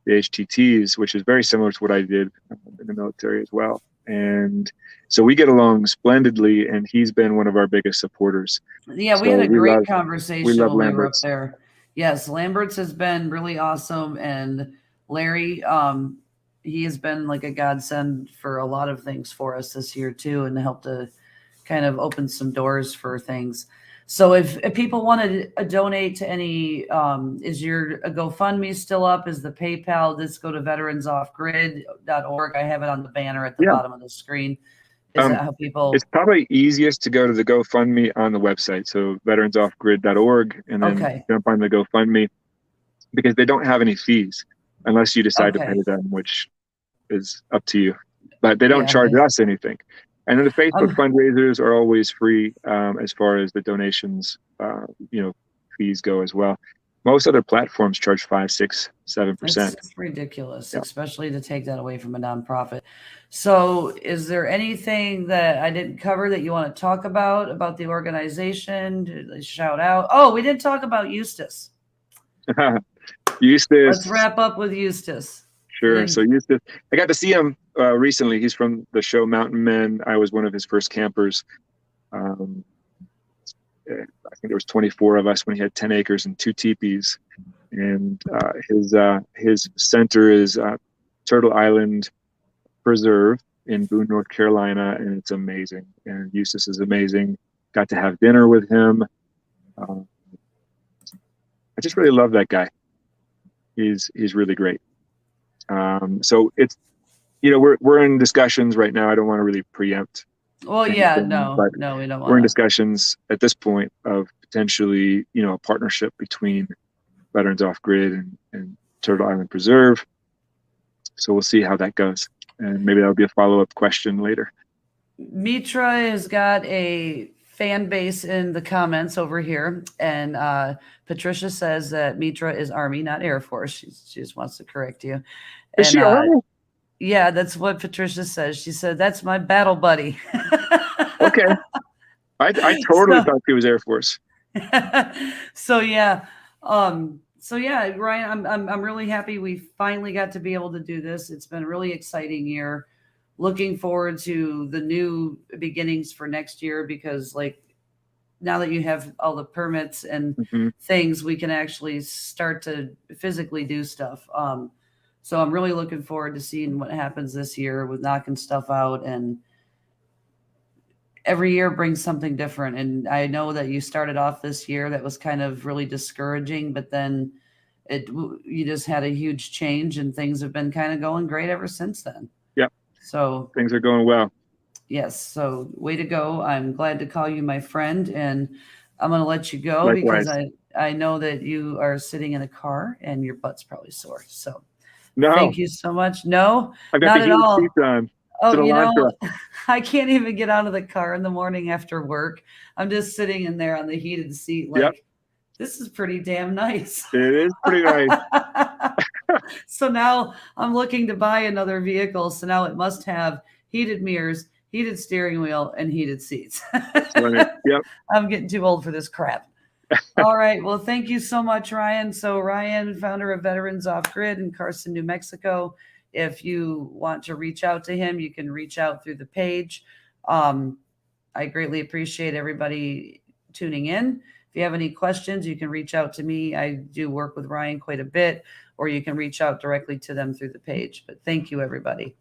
Speaker 2: the HTTs, which is very similar to what I did in the military as well. And so we get along splendidly, and he's been one of our biggest supporters.
Speaker 1: Yeah, we had a great conversation when we were up there. Yes, Lambert's has been really awesome, and Larry, he has been like a godsend for a lot of things for us this year too, and helped to kind of open some doors for things. So if people want to donate to any, is your GoFundMe still up? Is the PayPal? Just go to veteransoffgrid.org. I have it on the banner at the bottom of the screen. Is that how people?
Speaker 2: It's probably easiest to go to the GoFundMe on the website. So veteransoffgrid.org, and then jump on the GoFundMe, because they don't have any fees unless you decide to pay them, which is up to you. But they don't charge us anything. And then the Facebook fundraisers are always free as far as the donations, fees go as well. Most other platforms charge 5%, 6%, 7%.
Speaker 1: It's ridiculous, especially to take that away from a nonprofit. So is there anything that I didn't cover that you want to talk about the organization? Shout out. Oh, we didn't talk about Eustace.
Speaker 2: Eustace.
Speaker 1: Let's wrap up with Eustace.
Speaker 2: Sure. So I got to see him recently. He's from the show Mountain Men. I was one of his first campers. Um, I think there was 24 of us when he had 10 acres and 2 teepees. And his center is Turtle Island Preserve in Boone, North Carolina, and it's amazing. And Eustace is amazing. Got to have dinner with him. I just really love that guy. He's really great. So it's, we're in discussions right now. I don't want to really preempt.
Speaker 1: Well, yeah, no, we don't want.
Speaker 2: We're in discussions at this point of potentially, a partnership between Veterans Off-Grid and Turtle Island Preserve. So we'll see how that goes, and maybe that'll be a follow-up question later.
Speaker 1: Mitra has got a fan base in the comments over here, and Patricia says that Mitra is Army, not Air Force. She just wants to correct you.
Speaker 2: Is she Army?
Speaker 1: Yeah, that's what Patricia says. She said, that's my battle buddy.
Speaker 2: Okay. I totally thought he was Air Force.
Speaker 1: So yeah. Ryan, I'm really happy we finally got to be able to do this. It's been a really exciting year. Looking forward to the new beginnings for next year, because now that you have all the permits and things, we can actually start to physically do stuff. So I'm really looking forward to seeing what happens this year with knocking stuff out, and every year brings something different. And I know that you started off this year that was kind of really discouraging, but then you just had a huge change, and things have been kind of going great ever since then.
Speaker 2: Yep.
Speaker 1: So
Speaker 2: things are going well.
Speaker 1: Yes. So way to go. I'm glad to call you my friend, and I'm going to let you go.
Speaker 2: Likewise.
Speaker 1: Because I know that you are sitting in a car and your butt's probably sore. So
Speaker 2: no,
Speaker 1: thank you so much. No,
Speaker 2: I've got
Speaker 1: not at all.
Speaker 2: On.
Speaker 1: Oh, I can't even get out of the car in the morning after work. I'm just sitting in there on the heated seat. This is pretty damn nice.
Speaker 2: It is pretty nice.
Speaker 1: So now I'm looking to buy another vehicle. So now it must have heated mirrors, heated steering wheel, and heated seats.
Speaker 2: Yep.
Speaker 1: I'm getting too old for this crap. All right. Well, thank you so much, Ryan. So Ryan, founder of Veterans Off-Grid in Carson, New Mexico. If you want to reach out to him, you can reach out through the page. I greatly appreciate everybody tuning in. If you have any questions, you can reach out to me. I do work with Ryan quite a bit, or you can reach out directly to them through the page. But thank you, everybody.